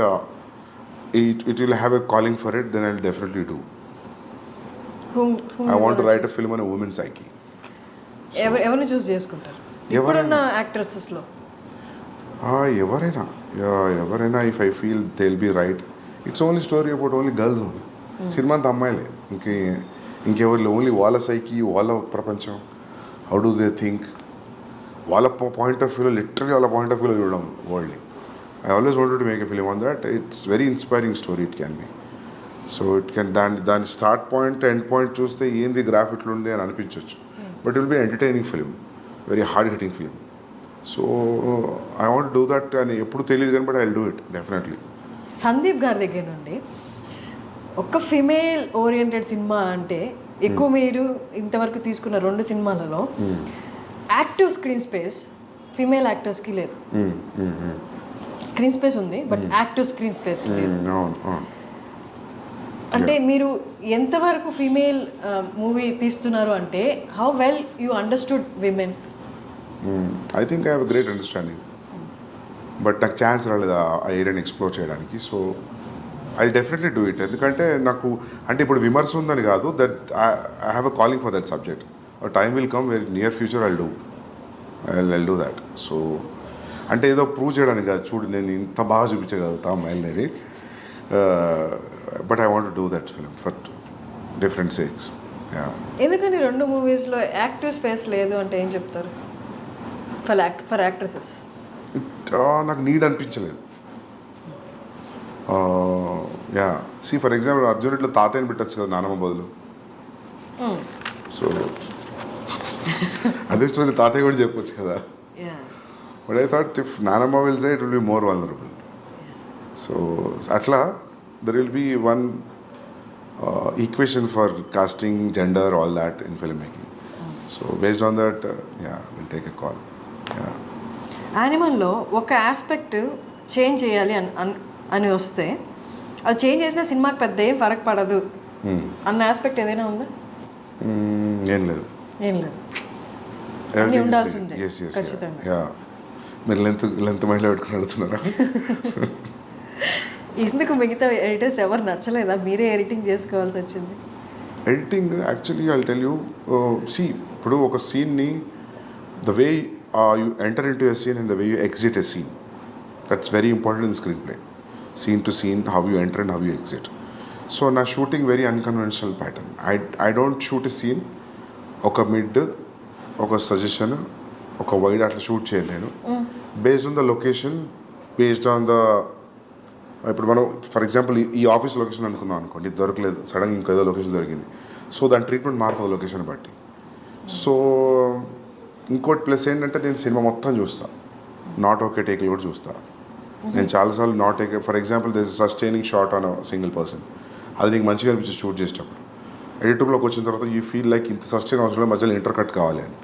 it will have a calling for it, then I will definitely do. I want to write a film on a women psyche. ఎవరిని choose చేసుకుంటారు ఇప్పుడున్న యాక్ట్రెసెస్లో? ఎవరైనా if I feel they will be right. It's only story about only girls only. సినిమా అంతా అమ్మాయిలే, ఇంకెవరు only వాళ్ళ సైకి, వాళ్ళ ప్రపంచం, హౌ డూ దే థింక్, వాళ్ళ పాయింట్ ఆఫ్ వ్యూలో, లిటరలీ వాళ్ళ పాయింట్ ఆఫ్ వ్యూలో చూడడం వరల్డ్ని. I always wanted to make a film on that. It's very inspiring story it can be. So it can దాని స్టార్ట్ పాయింట్ ఎండ్ పాయింట్ చూస్తే ఏంది graph ఇట్లుంది అని అనిపించవచ్చు. But will be entertaining film, very hard hitting film. So I want do that అని ఎప్పుడు తెలియదు కానీ, but I will do it definitely. Sandeep గారి దగ్గర నుండి ఒక ఫిమేల్ ఓరియంటెడ్ సినిమా అంటే ఎక్కువ మీరు ఇంతవరకు తీసుకున్న 2 సినిమాలలో యాక్టివ్ స్క్రీన్ స్పేస్ ఫిమేల్ యాక్టర్స్కి లేదు. స్క్రీన్ స్పేస్ ఉంది బట్ యాక్టివ్ స్క్రీన్ స్పేస్ లేదు. అంటే మీరు ఎంతవరకు ఫీమేల్ మూవీ తీస్తున్నారు అంటే how well you understood women? I think I have great understanding, but నాకు ఛాన్స్ రాలేదు ఆ ఏరియాని ఎక్స్ప్లోర్ చేయడానికి. So I definitely do it. ఎందుకంటే నాకు అంటే ఇప్పుడు విమర్శ ఉందని కాదు, that I have a calling for that subject. Time will come very near future I do that. So అంటే ఏదో ప్రూవ్ చేయడానికి కాదు, చూడు నేను ఇంత బాగా చూపించగలుగుతా అమ్మాయిలని, but I want to do that film for different sakes. ఎందుకని 2 మూవీస్లో యాక్టివ్ స్పేస్ లేదు అంటే ఏం చెప్తారు ఫర్ యాక్ట్రెసెస్? నాకు నీడ్ అనిపించలేదు. సి ఫర్ ఎగ్జాంపుల్ అర్జున్ ఇట్లా తాతయ్యని పెట్టచ్చు కదా నానమ్మ బదులు. సో అదే స్టోరీ తాతయ్య కూడా చెప్పొచ్చు కదా. బట్ ఐ థాట్ ఇఫ్ నానమ్మ will say it will be more vulnerable. So అట్లా there will be one equation for casting, gender, all that in film making. So based on that will take a call. యానిమల్లో ఒక aspect change చేయాలి అని వస్తే అది change చేసిన సినిమాకి పెద్ద ఏం ఫరక్ పడదు అన్న ఆస్పెక్ట్ ఏదైనా ఉందా? ఏం లేదు. అన్నీ ఉండాల్సిందే ఖచ్చితంగా. మీరు లెంత్ మైండ్లో పెట్టుకుని అడుగుతున్నారా? ఎందుకు మిగతా ఎడిటర్స్ ఎవరు నచ్చలేదా? మీరే ఎడిటింగ్ చేసుకోవాల్సి వచ్చింది. Editing actually I tell you, see ఇప్పుడు ఒక సీన్ని the way you enter into a scene and the way you exit a scene, that's very important in the screenplay. Scene to scene, how you enter and how you exit. So na shooting very unconventional pattern. I don't shoot a scene oka mid oka suggestion oka wide atla shoot cheyalenu based on the location, based on the ఇప్పుడు మనం for example ఈ office location అనుకున్నాం అనుకోండి, ఇది దొరకలేదు, సడన్గా ఇంకేదో location దొరికింది. సో దాని ట్రీట్మెంట్ మారుతుంది లొకేషన్ బట్టి. సో ఇంకోటి ప్లస్ ఏంటంటే నేను సినిమా మొత్తం చూస్తాను, నాట్ ఓకే టేక్లు కూడా చూస్తాను. నేను చాలాసార్లు not take, for example this sustaining shot on single person, అది నీకు మంచిగా అనిపించి షూట్ చేసేటప్పుడు ఎడిట్ రూమ్లోకి వచ్చిన తర్వాత యూ ఫీల్ లైక్ ఇంత సస్టైన్ అవసరం మధ్యలో ఇంటర్ కట్ కావాలి అని.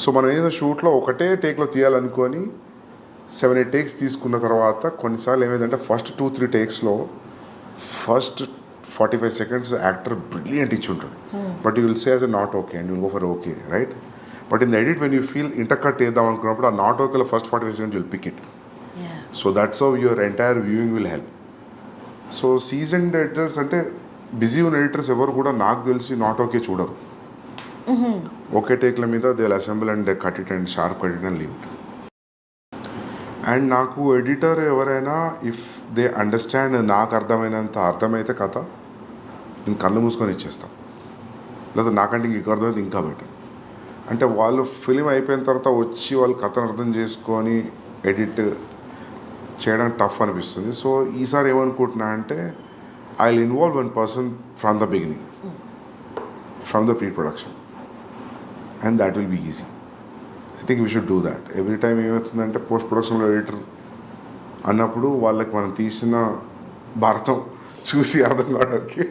సో మనం ఏదో షూట్లో ఒకటే టేక్లో తీయాలనుకొని 7-8 టేక్స్ తీసుకున్న తర్వాత కొన్నిసార్లు ఏమైందంటే ఫస్ట్ 2-3 టేక్స్లో ఫస్ట్ 45 seconds యాక్టర్ బ్రిలియంట్ ఇచ్చి ఉంటాడు, but you will say as a not okay and will go for okay, right? But in the edit when you feel intercut వేద్దాం అనుకున్నప్పుడు ఆ నాట్ ఓకేలో first 45 seconds will pick it. So that's how your entire viewing will help. So seasoned editors అంటే busy ఉన్న editors ఎవరు కూడా నాకు తెలిసి నాట్ ఓకే చూడరు. ఓకే టేక్ల మీద they will assemble and they cut it and sharp cut it and leave it. And నాకు editor ఎవరైనా ఇఫ్ దే అండర్స్టాండ్, నాకు అర్థమైనంత అర్థమైతే కథ నేను కళ్ళు మూసుకొని ఇచ్చేస్తాను, లేదా నాకంటే ఇంక అర్థమైతే ఇంకా బెటర్. అంటే వాళ్ళు ఫిలిం అయిపోయిన తర్వాత వచ్చి వాళ్ళు కథను అర్థం చేసుకొని ఎడిట్ చేయడం టఫ్ అనిపిస్తుంది. సో ఈసారి ఏమనుకుంటున్నా అంటే I will involve one person from the beginning, from the pre production, and that will be easy. I think we should do that. Every time ఏమవుతుందంటే పోస్ట్ ప్రొడక్షన్లో ఎడిటర్ అన్నప్పుడు వాళ్ళకి మనం తీసిన భారతం చూసి అర్థం కావడానికి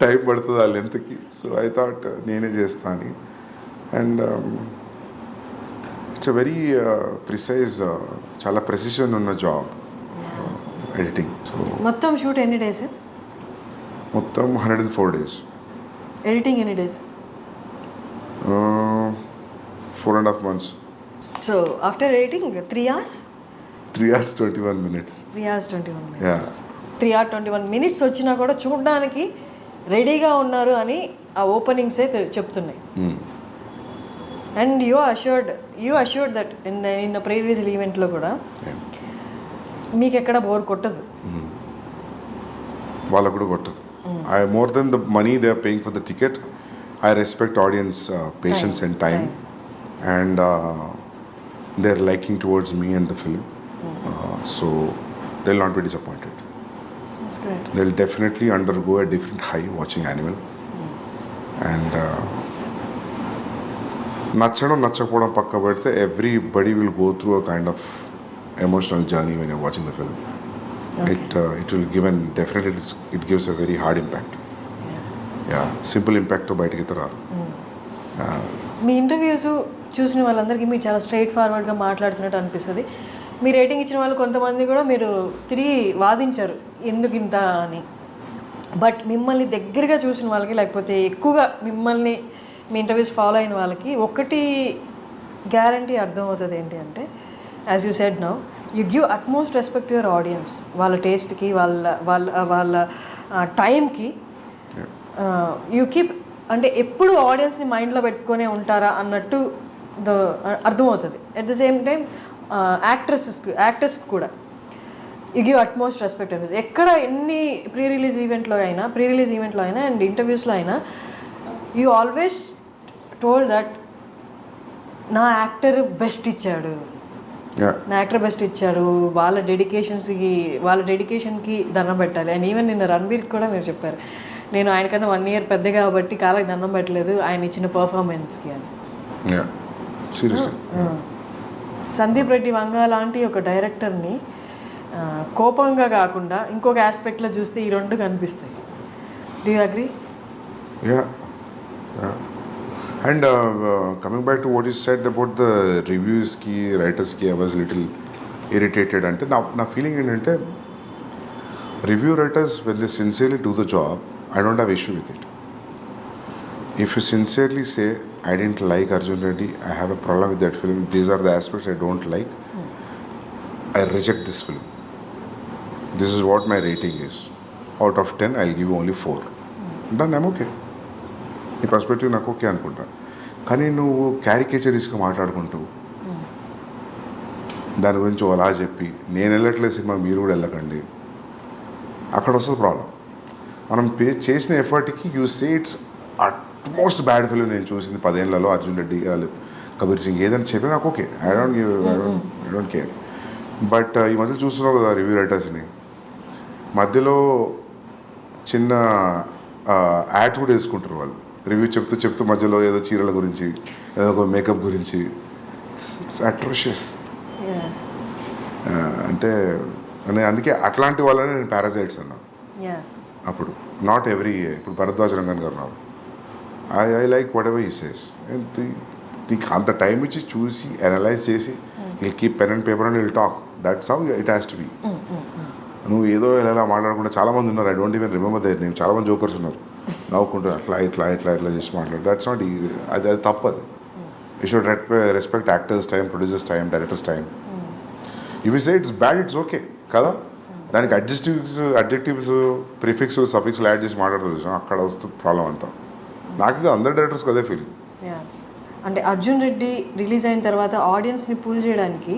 టైం పడుతుంది ఆ లెంత్కి. సో ఐ థాట్ నేనే చేస్తా అని. And it's a very precise, చాలా ప్రెసిషన్ ఉన్న జాబ్ ఎడిటింగ్. సో మొత్తం షూట్ ఎన్ని డేస్? మొత్తం 104 days. ఎడిటింగ్ ఎన్ని days? 4.5 months. So after editing 3 hours? 3 hours 21 minutes. 3 hours 21 minutes. Yeah. 3 hours 21 minutes వచ్చినా కూడా చూడడానికి రెడీగా ఉన్నారు అని ఆ ఓపెనింగ్సే చెప్తున్నాయి. And you assured that in pre release ఈవెంట్లో కూడా మీకు ఎక్కడ బోర్ కొట్టదు. వాళ్ళకు కూడా కొట్టదు. I more than the money they are paying for the ticket, I respect audience patience and time and they are liking towards me and the film. So they will not be disappointed. They will definitely undergo a different high watching Animal. And నచ్చడం నచ్చకపోవడం పక్క పెడితే everybody will go through a kind of emotional journey when you're watching the film. Okay. It will give and definitely it gives a very hard impact. Yeah, simple impact తో బయటికి రారు. మీ interviews చూసిన వాళ్ళందరికీ మీరు చాలా స్ట్రైట్ ఫార్వర్డ్గా మాట్లాడుతున్నట్టు అనిపిస్తుంది. మీ rating ఇచ్చిన వాళ్ళు కొంతమంది కూడా మీరు తిరిగి వాదించారు ఎందుకు ఇంత అని. బట్ మిమ్మల్ని దగ్గరగా చూసిన వాళ్ళకి, లేకపోతే ఎక్కువగా మిమ్మల్ని మీ ఇంటర్వ్యూస్ ఫాలో అయిన వాళ్ళకి ఒకటి గ్యారంటీ అర్థమవుతుంది ఏంటి అంటే, as you said now, you give utmost respect to your audience. వాళ్ళ టేస్ట్కి, వాళ్ళ టైంకి యూ కీప్, అంటే ఎప్పుడు ఆడియన్స్ని మైండ్లో పెట్టుకునే ఉంటారా అన్నట్టు అర్థమవుతుంది. అట్ ద సేమ్ టైం యాక్టర్స్కి కూడా యూ గివ్ అట్మోస్ట్ రెస్పెక్ట్ అనేది. ఎక్కడ ఎన్ని ప్రీ రిలీజ్ ఈవెంట్లో అయినా అండ్ ఇంటర్వ్యూస్లో అయినా యూ ఆల్వేస్ టోల్డ్ దట్ నా యాక్టర్ బెస్ట్ ఇచ్చాడు, వాళ్ళ డెడికేషన్కి దండం పెట్టాలి. అండ్ ఈవెన్ నిన్న రణబీర్కి కూడా మీరు చెప్పారు, నేను ఆయనకన్నా 1 year పెద్ద కాబట్టి కాళ్ళకి దండం పెట్టలేదు ఆయన ఇచ్చిన పర్ఫార్మెన్స్కి అని. సందీప్ రెడ్డి వంగ లాంటి ఒక డైరెక్టర్ని కోపంగా కాకుండా ఇంకొక ఆస్పెక్ట్లో చూస్తే ఈ రెండు కనిపిస్తాయి. Do you agree? Yeah. And coming back to what you said about the reviews ki, writers ki, I was little irritated. అంటే నా ఫీలింగ్ ఏంటంటే, review writers when they sincerely do the job, I don't have issue with it. If you sincerely say, I didn't like Arjun Reddy, I have a problem with that film, these are the aspects I don't like, I reject this film. This is what my rating is. Out of 10, I'll give you only 4. Then I'm okay. ఈ perspective నాకు okay అనుకుంటా. కానీ నువ్వు క్యారికేచరిస్గా మాట్లాడుకుంటూ దాని గురించి అలా చెప్పి, నేను వెళ్ళట్లేదు సినిమా మీరు కూడా వెళ్ళకండి, అక్కడ వస్తుంది ప్రాబ్లం. మనం చేసిన ఎఫర్ట్కి you say it's utmost bad film నేను చూసింది 10 ఏళ్లలో, అర్జున్ రెడ్డి కబీర్ సింగ్ ఏదైనా చెప్పి నాకు okay, I don't care. But ఈ మధ్య చూస్తున్నావు కదా రివ్యూ రైటర్స్ని, మధ్యలో చిన్న యాడ్స్ కూడా వేసుకుంటారు వాళ్ళు. రివ్యూ చెప్తూ మధ్యలో ఏదో చీరల గురించి, ఏదో ఒక మేకప్ గురించి. It's atrocious. అంటే అందుకే అట్లాంటి వాళ్ళని నేను పారాసైట్స్ అన్నా అప్పుడు. నాట్ ఎవ్రీ, ఇప్పుడు భరద్వాజ్ రంగన్ గారు ఉన్నారు, I like what ever he says. అంత టైం ఇచ్చి చూసి అనలైజ్ చేసి will keep pen and paper and will talk. That's how it has to be. నువ్వు ఏదో ఎలా మాట్లాడకుండా, చాలామంది ఉన్నారు, I don't even remember their name, చాలామంది జోకర్స్ ఉన్నారు, నవ్వుకుంటూ అట్లా చేసి మాట్లాడు. దట్స్ నాట్, అది తప్పదు. You should respect actors time, producers time, directors time. If you say it's bad, it's okay కదా. దానికి అడ్జెక్టివ్స్ ప్రిఫిక్స్ సఫిక్స్లు యాడ్ చేసి మాట్లాడుతూ అక్కడ వస్తుంది ప్రాబ్లం అంతా. నాకు అందరు డైరెక్టర్స్కి అదే ఫీలింగ్. అంటే అర్జున్ రెడ్డి రిలీజ్ అయిన తర్వాత ఆడియన్స్ని పూల్ చేయడానికి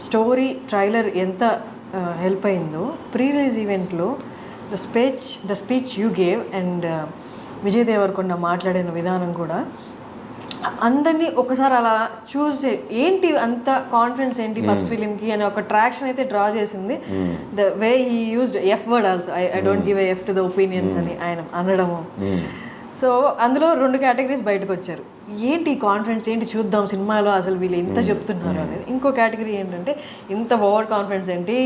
స్టోరీ, ట్రైలర్ ఎంత హెల్ప్ అయిందో, ప్రీ రిలీజ్ ఈవెంట్లో the speech you gave and Vijay Deverakonda మాట్లాడిన విధానం కూడా అందరినీ ఒకసారి అలా చూసి ఏంటి అంత కాన్ఫిడెన్స్ ఏంటి ఫస్ట్ ఫిలింకి అని ఒక ట్రాక్షన్ అయితే డ్రా చేసింది. The way he used F word also, I don't give F to the opinions అని ఆయన అనడము. సో అందులో 2 కేటగిరీస్ బయటకు వచ్చారు. ఏంటి కాన్ఫిడెన్స్, ఏంటి చూద్దాం సినిమాలో అసలు వీళ్ళు ఎంత చెప్తున్నారు అనేది. ఇంకో కేటగిరీ ఏంటంటే ఇంత ఓవర్ కాన్ఫిడెన్స్ ఏంటి,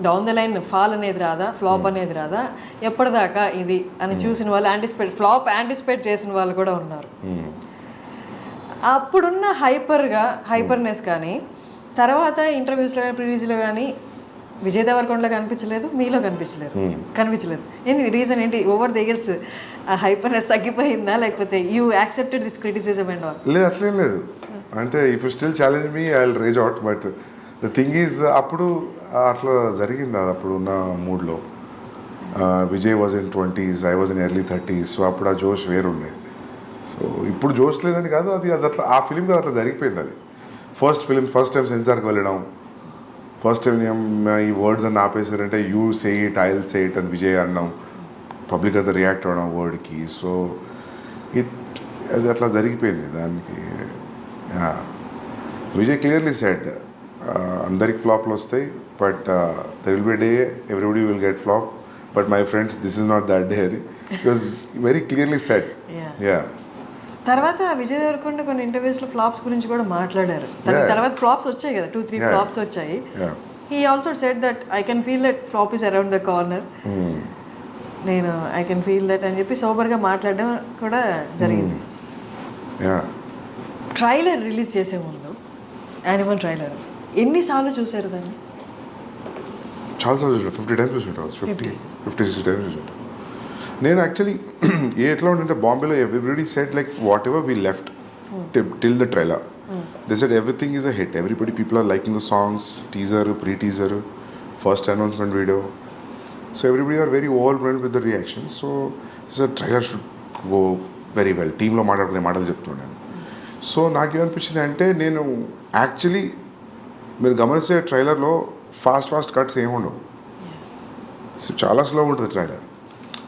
డౌన్ ద లైన్ ఫాల్ అనేది రాదా, ఫ్లాప్ అనేది రాదా, ఎప్పటిదాకా ఇది అని చూసిన వాళ్ళు ఫ్లాప్ యాంటిసిపేట్ చేసిన వాళ్ళు కూడా ఉన్నారు. అప్పుడున్న హైపర్నెస్ కానీ తర్వాత ఇంటర్వ్యూస్లో కానీ ప్రివ్యూస్లో కానీ విజయ్ దేవరకొండలో కనిపించలేదు, మీలో కనిపించలేదు. ఏంటి రీజన్ ఏంటి? ఓవర్ ద ఇయర్స్ హైపర్నెస్ తగ్గిపోయిందా, లేకపోతే you accepted this criticism and all? లేదు, అట్లేం లేదు. అంటే if you still challenge me I will rage out. But the thing is అప్పుడు అట్లా జరిగింది. అది అప్పుడు ఉన్న మూడ్లో Vijay was in 20s, I was in early 30s. So అప్పుడు ఆ జోష్ వేరుండే. సో ఇప్పుడు జోష్ లేదని కాదు, అది అట్లా ఆ ఫిలిం కదా అట్లా జరిగిపోయింది. అది ఫస్ట్ టైం సెన్సార్కి వెళ్ళడం, ఫస్ట్ టైం ఈ వర్డ్స్ అని ఆపేసారంటే you say it, I will say it అని విజయ్ అన్నాం, పబ్లిక్ అంతా రియాక్ట్ అవ్వడం వర్డ్కి. సో అది అట్లా జరిగిపోయింది దానికి. విజయ్ క్లియర్లీ సెడ్ అందరికి ఫ్లాప్లు వస్తాయి, but there will be day everybody will get flop, but my friends this is not that day అని బికాస్ వెరీ క్లియర్లీ సెడ్. తర్వాత విజయ్ దేవరకొండ కొన్ని ఇంటర్వ్యూస్లో ఫ్లాప్స్ గురించి కూడా మాట్లాడారు. తర్వాత ఫ్లాప్స్ వచ్చాయి కదా, 2-3 ఫ్లాప్స్ వచ్చాయి. He also said that I can feel that flop is around the corner, నేను ఐ కెన్ ఫీల్ దట్ అని చెప్పి సోబర్గా మాట్లాడడం కూడా జరిగింది. ట్రైలర్ రిలీజ్ చేసే ముందు యానిమల్ ట్రైలర్ ఎన్నిసార్లు చూసారు దాన్ని? చాలాసార్లు చూసాను, 50 times చూసుంటాను, 50-60 times చూసుంటాను. నేను యాక్చువల్లీ ఎట్లా ఉంటే బాంబేలో everybody set like whatever we left till the trailer, they set everything is a hit, people are liking the songs, teaser, pre teaser, first announcement video. So everybody are very overwhelmed with the reaction. So this trailer should go very well. టీంలో మాట్లాడుకునే మాటలు చెప్తున్నాను. So నాకేమనిపించింది అంటే, నేను actually మీరు గమనిస్తే ట్రైలర్లో fast cuts ఏమి ఉండవు, సో చాలా స్లో ఉంటుంది trailer.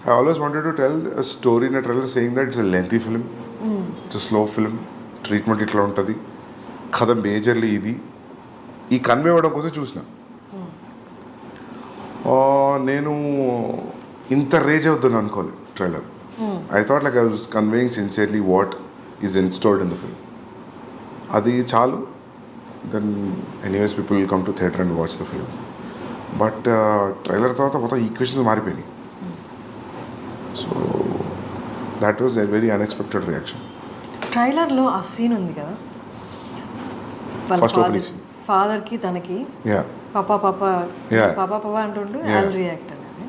I always wanted to tell a story in a trailer saying that it's a lengthy film, it's a slow film, treatment ఇట్లా ఉంటుంది, కథ మేజర్లీ ఇది, ఈ కన్వే అవ్వడం కోసం చూసిన. నేను ఇంత రేజ్ అవుతాను అనుకోలేదు trailer. I thought like I was conveying sincerely what is installed in the film. అది చాలు. Then anyways people will come to theatre and watch the film. But trailer తర్వాత మొత్తం ఈక్వేషన్స్ మారిపోయినాయి. So that was a very unexpected reaction. ట్రైలర్లో ఆ scene ఉంది కదా, first opening scene, ఫాదర్కి తనకి పాపా అంటుండు ఐల్ రియాక్ట్ అనేది.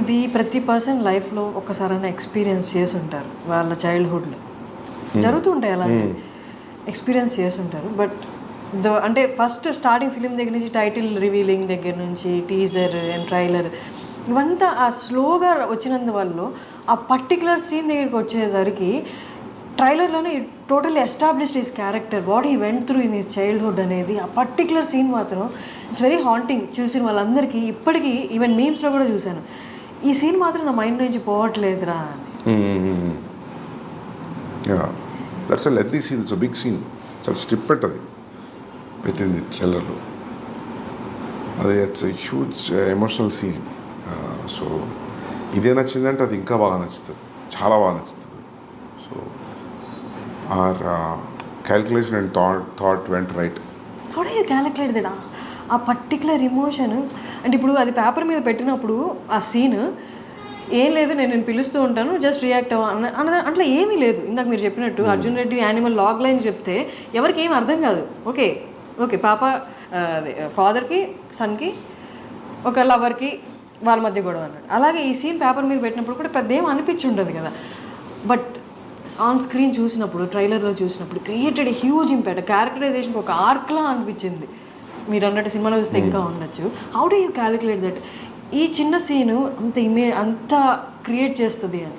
ఇది ప్రతి పర్సన్ లైఫ్లో ఒక్కసారైనా ఎక్స్పీరియన్స్ చేసి ఉంటారు, వాళ్ళ చైల్డ్హుడ్లో జరుగుతుంటాయి అలాంటివి, ఎక్స్పీరియన్స్ చేసి ఉంటారు. బట్ అంటే ఫస్ట్ స్టార్టింగ్ ఫిలిం దగ్గర నుంచి టైటిల్ రివీలింగ్ దగ్గర నుంచి టీజర్ అండ్ ట్రైలర్ ఇవంతా ఆ స్లోగా వచ్చినందువల్ల ఆ పర్టికులర్ సీన్ దగ్గరికి వచ్చేసరికి ట్రైలర్లోనే totally established his character, what he went through in his childhood అనేది. ఆ పర్టికులర్ సీన్ మాత్రం ఇట్స్ వెరీ హాంటింగ్. చూసిన వాళ్ళందరికీ ఇప్పటికీ, ఈవెన్ మీమ్స్లో కూడా చూశాను, ఈ సీన్ మాత్రం నా మైండ్ నుంచి పోవట్లేదురా అని. That's a lengthy scene, it's a big scene, చాలా స్ట్రిప్ అది పెట్టింది ట్రైలర్లో. అది it's a huge emotional scene. So ఇదే నచ్చిందంటే అది ఇంకా బాగా నచ్చుతుంది, చాలా బాగా నచ్చుతుంది. So our calculation and thought went right. How do you calculate that? ఆ పర్టికులర్ ఎమోషన్ అంటే ఇప్పుడు అది పేపర్ మీద పెట్టినప్పుడు ఆ సీన్ ఏం లేదు, నేను పిలుస్తూ ఉంటాను, జస్ట్ రియాక్ట్ అన్న అట్లా ఏమీ లేదు. ఇందాక మీరు చెప్పినట్టు Arjun Reddy animal log line చెప్తే ఎవరికి ఏం అర్థం కాదు. ఓకే పాప ఫాదర్కి సన్కి ఒక లవర్కి వాళ్ళ మధ్య గొడవ అన్నాడు. అలాగే ఈ సీన్ పేపర్ మీద పెట్టినప్పుడు కూడా పెద్ద ఏం అనిపించి ఉండదు కదా. బట్ ఆన్ స్క్రీన్ చూసినప్పుడు, ట్రైలర్లో చూసినప్పుడు క్రియేటెడ్ హ్యూజ్ ఇంపాక్ట్. క్యారెక్టరైజేషన్కి ఒక ఆర్క్లా అనిపించింది. మీరు అన్నట్టు సినిమాలో చూస్తే ఇంకా ఉండొచ్చు. How do you calculate that ఈ చిన్న సీను అంత క్రియేట్ చేస్తుంది అని?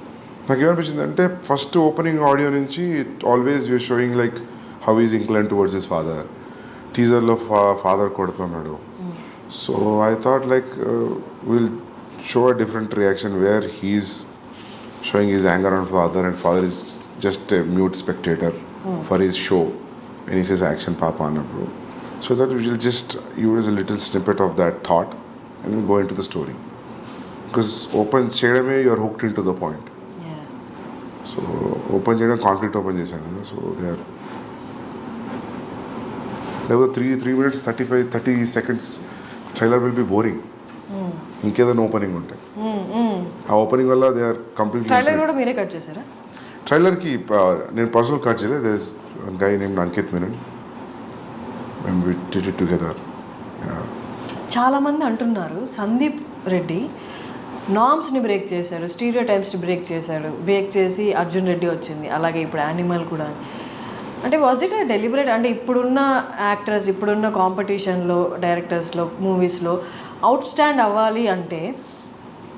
నాకు ఏమనిపించింది అంటే, ఫస్ట్ ఓపెనింగ్ ఆడియో నుంచి always you're showing like how is incline towards his father. టీజర్లో ఫాదర్ కొడుతున్నాడు. So I thought like will show a different reaction where he is showing his anger on father and father is just a mute spectator for his show and he says action పాప అన్నప్పుడు. So that will just use a little snippet of that thought and we'll go into the story, because open చేయడమే you are hooked into the point. So open చేయడం conflict open చేశాను కదా. So లేకపోతే 3 minutes 30 seconds trailer will be boring. ఇంకేదైనా opening ఉంటాయి. ఆ opening వల్ల they are completely. Trailer కూడా మీరే కట్ చేశారా? ట్రైలర్కి నేను పర్సనల్ కట్ చేయలేదు. There is guy name Ankit Menon. మేము వి డిడ్ ఇట్ టుగెదర్. చాలామంది అంటున్నారు సందీప్ రెడ్డి నామ్స్ని బ్రేక్ చేశాడు, స్టీరియో టైప్స్ని బ్రేక్ చేసి అర్జున్ రెడ్డి వచ్చింది, అలాగే ఇప్పుడు యానిమల్ కూడా. అంటే వాజ్ ఇట్ డెలిబరేట్? అంటే ఇప్పుడున్న యాక్టర్స్, ఇప్పుడున్న కాంపిటీషన్లో, డైరెక్టర్స్లో, మూవీస్లో అవుట్ స్టాండ్ అవ్వాలి అంటే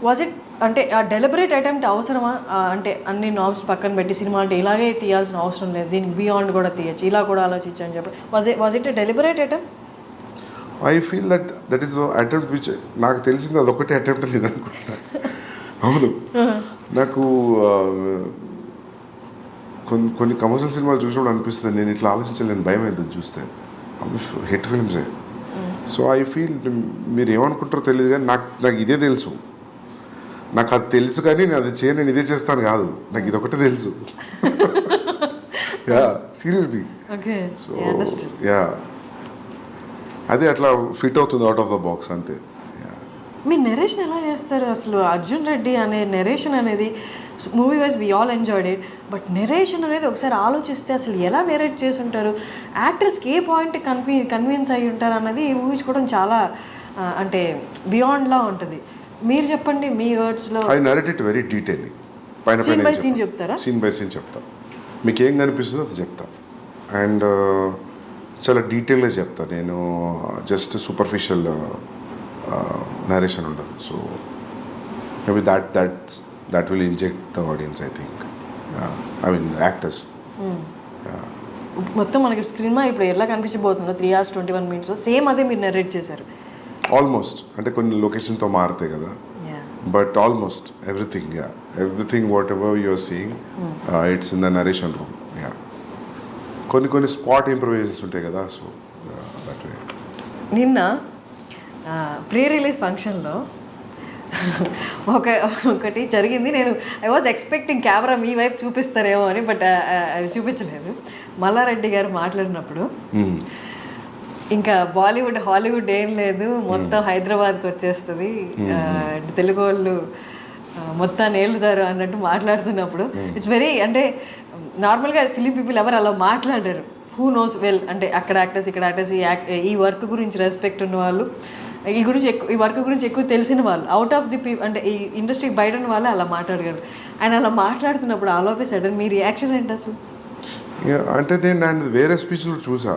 వాజ్ ఇట్ అంటే ఆ డెలిబరేట్ అటెంప్ట్ అవసరమా? అంటే అన్ని నామ్స్ పక్కన పెట్టి సినిమా అంటే ఇలాగే తీయాల్సిన అవసరం లేదు, దీనికి బియాండ్ కూడా తీయచ్చు, ఇలా కూడా ఆలోచించు అని చెప్పి was it deliberate attempt? I feel that is attempt which నాకు తెలిసింది అదొకటే అటెంప్ట్ నేను అనుకుంటున్నా. అవును, నాకు కొన్ని కమర్షియల్ సినిమాలు చూసినప్పుడు అనిపిస్తుంది నేను ఇట్లా ఆలోచించలేను, భయం అవుతుంది చూస్తే. హిట్ ఫిల్మ్సే. సో ఐ ఫీల్ మీరు ఏమనుకుంటారో తెలియదు కానీ నాకు ఇదే తెలుసు. నాకు అది తెలుసు కానీ నేను అది చేయను, నేను ఇదే చేస్తాను కాదు, నాకు ఇదొకటే తెలుసు. Yeah, seriously. సో యా, అదే అట్లా ఫిట్ అవుతుంది అవుట్ ఆఫ్ ద బాక్స్ అంతే. మీ నెరేషన్ ఎలా చేస్తారు అసలు? అర్జున్ రెడ్డి అనే నెరేషన్ అనేది movie wise we all enjoyed it, but narration అనేది ఒకసారి ఆలోచిస్తే అసలు ఎలా నెరేట్ చేసి ఉంటారు, యాక్టర్స్కి ఏ పాయింట్ కన్విన్స్ అయ్యి ఉంటారు అన్నది ఊహించుకోవడం చాలా అంటే బియాండ్లా ఉంటుంది. మీరు చెప్పండి మీ వర్డ్స్లో. I narrate it very detail. పైన సీన్ బై సీన్ చెప్తారా? సీన్ బై సీన్ చెప్తా, మీకు ఏం కనిపిస్తుందో అది చెప్తా. అండ్ చాలా డీటెయిల్గా చెప్తా నేను. జస్ట్ సూపర్ఫిషియల్ నరేషన్ ఉండదు. So maybe that will inject the audience, I think. I mean actors. మొత్తం మనకి స్క్రీన్ మీద ఇప్పుడు ఎలా కనిపించబోతుందో 3 hours 21 minutes సేమ్ అదే మీరు నరేట్ చేశారు ఆల్మోస్ట్. అంటే కొన్ని లొకేషన్తో మారుతాయి కదా, but almost everything whatever you're seeing it's in the narration room. కొన్ని స్పాట్ ఇంప్రూవైజేషన్స్ ఉంటాయి కదా. So that way. నిన్న ప్రీ రిలీజ్ ఫంక్షన్లో ఒకటి జరిగింది. నేను ఐ వాజ్ ఎక్స్పెక్టింగ్ కెమెరా మీ వైపు చూపిస్తారేమో అని, బట్ అది చూపించలేదు. మల్లారెడ్డి గారు మాట్లాడినప్పుడు ఇంకా బాలీవుడ్ హాలీవుడ్ ఏం లేదు, మొత్తం హైదరాబాద్కి వచ్చేస్తుంది, తెలుగు వాళ్ళు మొత్తాన్ని ఏలుతారు అన్నట్టు మాట్లాడుతున్నప్పుడు ఇట్స్ వెరీ అంటే నార్మల్గా ఫిలిం పీపుల్ ఎవరు అలా మాట్లాడారు. హూ నోస్ వెల్ అంటే అక్కడ యాక్టర్స్ ఇక్కడ యాక్టర్స్ ఈ వర్క్ గురించి రెస్పెక్ట్ ఉన్న వాళ్ళు, ఈ వర్క్ గురించి ఎక్కువ తెలిసిన వాళ్ళు, అవుట్ ఆఫ్ ది అంటే ఈ ఇండస్ట్రీకి బయట ఉన్న వాళ్ళే అలా మాట్లాడగలరు. ఆయన అలా మాట్లాడుతున్నప్పుడు all of a sudden me reaction ఏంటి అసలు? అంటే నేను ఆయన వేరే స్పీచ్లో చూసా,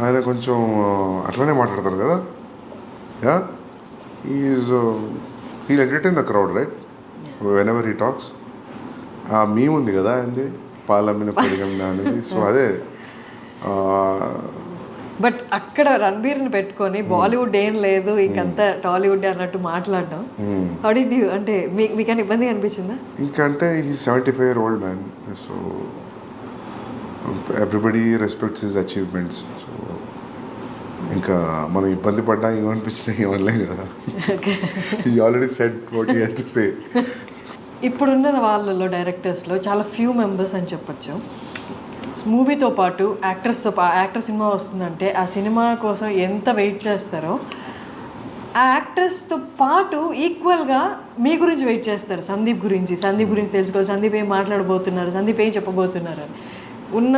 ఆయన కొంచెం అట్లనే మాట్లాడతారు కదా. Yeah, he entertain the crowd right when ever he talks. ఆ మీమ్ ఉంది కదా ఆయనది, పాలమ్మిన పొడిగమ్మిన అనేది. సో అదే. బట్ అక్కడ రణబీర్ని పెట్టుకొని బాలీవుడ్ ఏం లేదు ఇంకంతా టాలీవుడ్ అన్నట్టు మాట్లాడడం హౌ డిడ్ యూ అంటే మీకైనా ఇబ్బందిగా అనిపించిందా? ఇంకంటే ఈ 75 year old man, so everybody respects his achievements. So ఇంకా మనం ఇబ్బంది పడ్డా ఏమనిపించినా ఏమనలేం కదా. He already said what he has to say. ఇప్పుడున్న వాళ్ళలో డైరెక్టర్స్లో చాలా ఫ్యూ మెంబర్స్ అని చెప్పొచ్చు. మూవీతో పాటు యాక్టర్ సినిమా వస్తుందంటే ఆ సినిమా కోసం ఎంత వెయిట్ చేస్తారో ఆ యాక్టర్స్తో పాటు ఈక్వల్గా మీ గురించి వెయిట్ చేస్తారు. సందీప్ గురించి తెలుసుకోవాలి, సందీప్ ఏం మాట్లాడబోతున్నారు, సందీప్ ఏం చెప్పబోతున్నారు అని. ఉన్న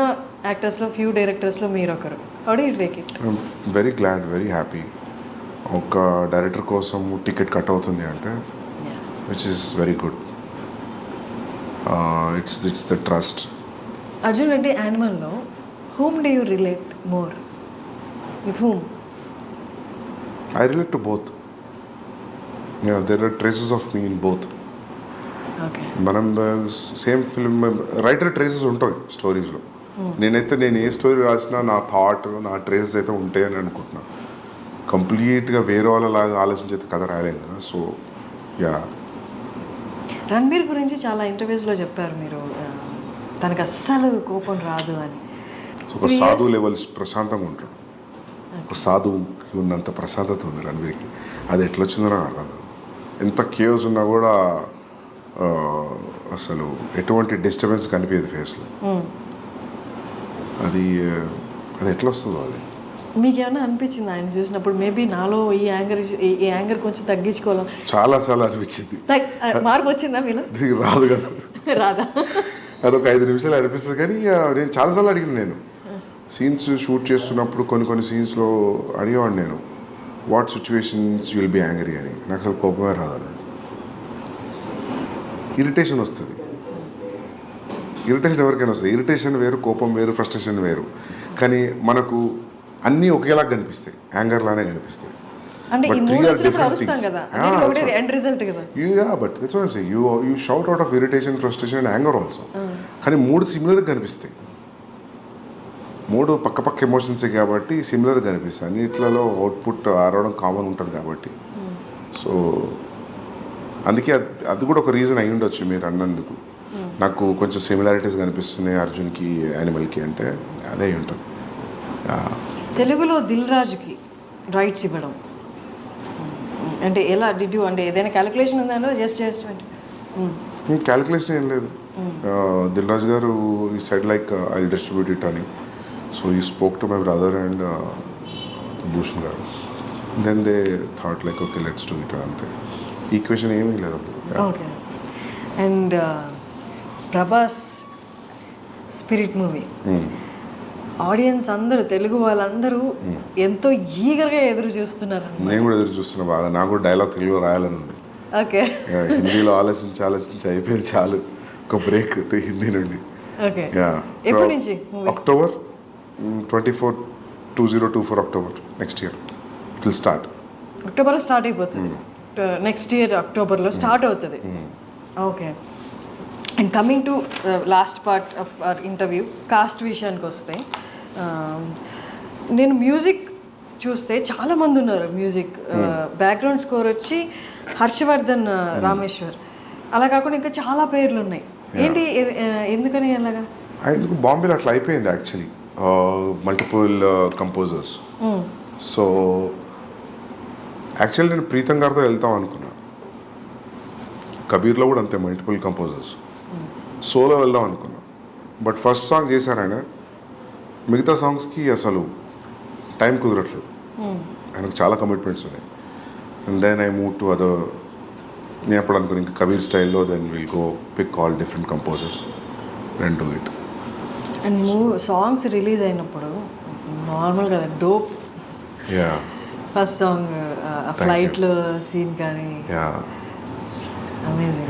యాక్టర్స్లో ఫ్యూ డైరెక్టర్స్లో మీరు ఒకరు. How do you take it? I'm very glad, very happy. ఒక డైరెక్టర్ కోసం టికెట్ కట్ అవుతుంది అంటే which is very good. It's the trust. Arjun Reddy యానిమల్లో whom do you relate more? With whom? I relate to both. Yeah, there are traces of me in both. Okay. మనం same film writer traces ఉంటాయి స్టోరీస్లో. నేను ఏ story రాసినా నా thought, నా traces అయితే ఉంటాయని అనుకుంటున్నాను. కంప్లీట్గా వేరే వాళ్ళలాగా ఆలోచించే కథ రాయలేం కదా. So yeah. రణబీర్ గురించి చాలా ఇంటర్వ్యూస్లో చెప్పారు మీరు, తనకు అస్సలు కోపం రాదు అని. ఒక సాధువు లెవెల్ ప్రశాంతంగా ఉంటాడు. ఒక సాధువుకి ఉన్నంత ప్రశాంతత ఉంది రణబీర్కి. అది ఎట్లా వచ్చిందో నాకు అర్థం కాదు. ఎంత కేవ్స్ ఉన్నా కూడా అసలు ఎటువంటి డిస్టర్బెన్స్ కనిపించదు ఫేస్లో. అది అది ఎట్లా వస్తుందో అది. మీకేమైనా అనిపించింది ఆయన చూసినప్పుడు మేబీ నాలో ఈ యాంగర్ కొంచెం తగ్గించుకోవాలి? చాలాసార్లు అనిపించింది. మార్పు వచ్చిందా మీలో? దీనికి రాదు కదా, రాదా? అదొక 5 నిమిషాలు అనిపిస్తుంది. కానీ నేను చాలాసార్లు అడిగిన, నేను సీన్స్ షూట్ చేస్తున్నప్పుడు కొన్ని సీన్స్లో అడిగేవాడిని నేను, what situations will be angry అని. నాకు అసలు కోపమే రాదు, ఇరిటేషన్ వస్తుంది. ఇరిటేషన్ ఎవరికైనా వస్తుంది. ఇరిటేషన్ వేరు, కోపం వేరు, ఫ్రస్ట్రేషన్ వేరు. కానీ మనకు అన్నీ ఒకేలా కనిపిస్తాయి, యాంగర్ లానే కనిపిస్తాయి. అంటే ఈ మూడు వచ్చినప్పుడు అరుస్తాం కదా, అది ఒకటి ఎండ్ రిజల్ట్ కదా. But that's what I say, you shout out of irritation, frustration and anger also. కానీ 3 సిమిలర్గా కనిపిస్తాయి. 3 పక్క ఎమోషన్సే కాబట్టి సిమిలర్గా కనిపిస్తాయి. అన్నిట్లలో అవుట్పుట్ ఆరవడం కామన్ ఉంటుంది కాబట్టి. సో అందుకే అది కూడా ఒక రీజన్ అయి ఉండొచ్చు మీరు అన్నందుకు. నాకు కొంచెం సిమిలారిటీస్ కనిపిస్తున్నాయి అర్జున్కి, యానిమల్కి అంటే అదే అయి ఉంటుంది. తెలుగులో దిల్ రాజుకి రైట్స్ ఇవ్వడం అంటే ఎలా డిడ్ యూ, అంటే ఏదైనా క్యాలిక్యులేషన్ ఉందా? జస్ట్ క్యాలిక్యులేషన్ ఏం లేదు. దిల్ రాజు గారు ఈ side like I distribute it అని. So he spoke to my brother and Bhushan గారు. Then they thought like okay let's do it అంతే. ఈక్వేషన్ ఏమీ లేదు. Okay. And Prabhas Spirit movie audience అందరూ, తెలుగు వాళ్ళందరూ ఎంతో ఈగర్గా ఎదురు చూస్తున్నారు. నేను కూడా ఎదురు చూస్తున్నా బాగా. నాకు కూడా డైలాగ్ తెలుగులో రాయాలని ఉంది. ఓకే. హిందీలో ఆలోచించి అయిపోయింది, చాలు ఒక బ్రేక్ హిందీ నుండి. ఓకే. ఎప్పటి నుంచి? October 24, 2024 October next year it will start. అక్టోబర్లో స్టార్ట్ అయిపోతుంది. నెక్స్ట్ ఇయర్ అక్టోబర్లో స్టార్ట్ అవుతుంది. Okay. And coming to last part of our interview, cost విషయానికి వస్తే నేను మ్యూజిక్ చూస్తే చాలామంది ఉన్నారు. మ్యూజిక్ బ్యాక్గ్రౌండ్ స్కోర్ వచ్చి హర్షవర్ధన్ రామేశ్వర్, అలా కాకుండా ఇంకా చాలా పేర్లు ఉన్నాయి. ఏంటి, ఎందుకని అలాగా? ఆయనకు బాంబేలో అట్లా అయిపోయింది actually, multiple composers. So actually నేను ప్రీతం గారితో వెళ్తాం అనుకున్నా. కబీర్లో కూడా అంతే, మల్టిపుల్ కంపోజర్స్. సోలో వెళ్దాం అనుకున్నా. బట్ ఫస్ట్ సాంగ్ చేశారు ఆయన. మిగతా సాంగ్స్కి అసలు టైం కుదరట్లేదు, ఆయనకు చాలా కమిట్మెంట్స్ ఉన్నాయి. And then I move to other. నేను అప్పుడు అనుకున్నాను ఇంకా కబీర్ స్టైల్లో, then will go pick all different composers and do it. And songs release అయినప్పుడు నార్మల్ కదా, డోప్. యా, ఫస్ట్ సాంగ్ ఫ్లైట్లో సీన్ కానీ అమేజింగ్.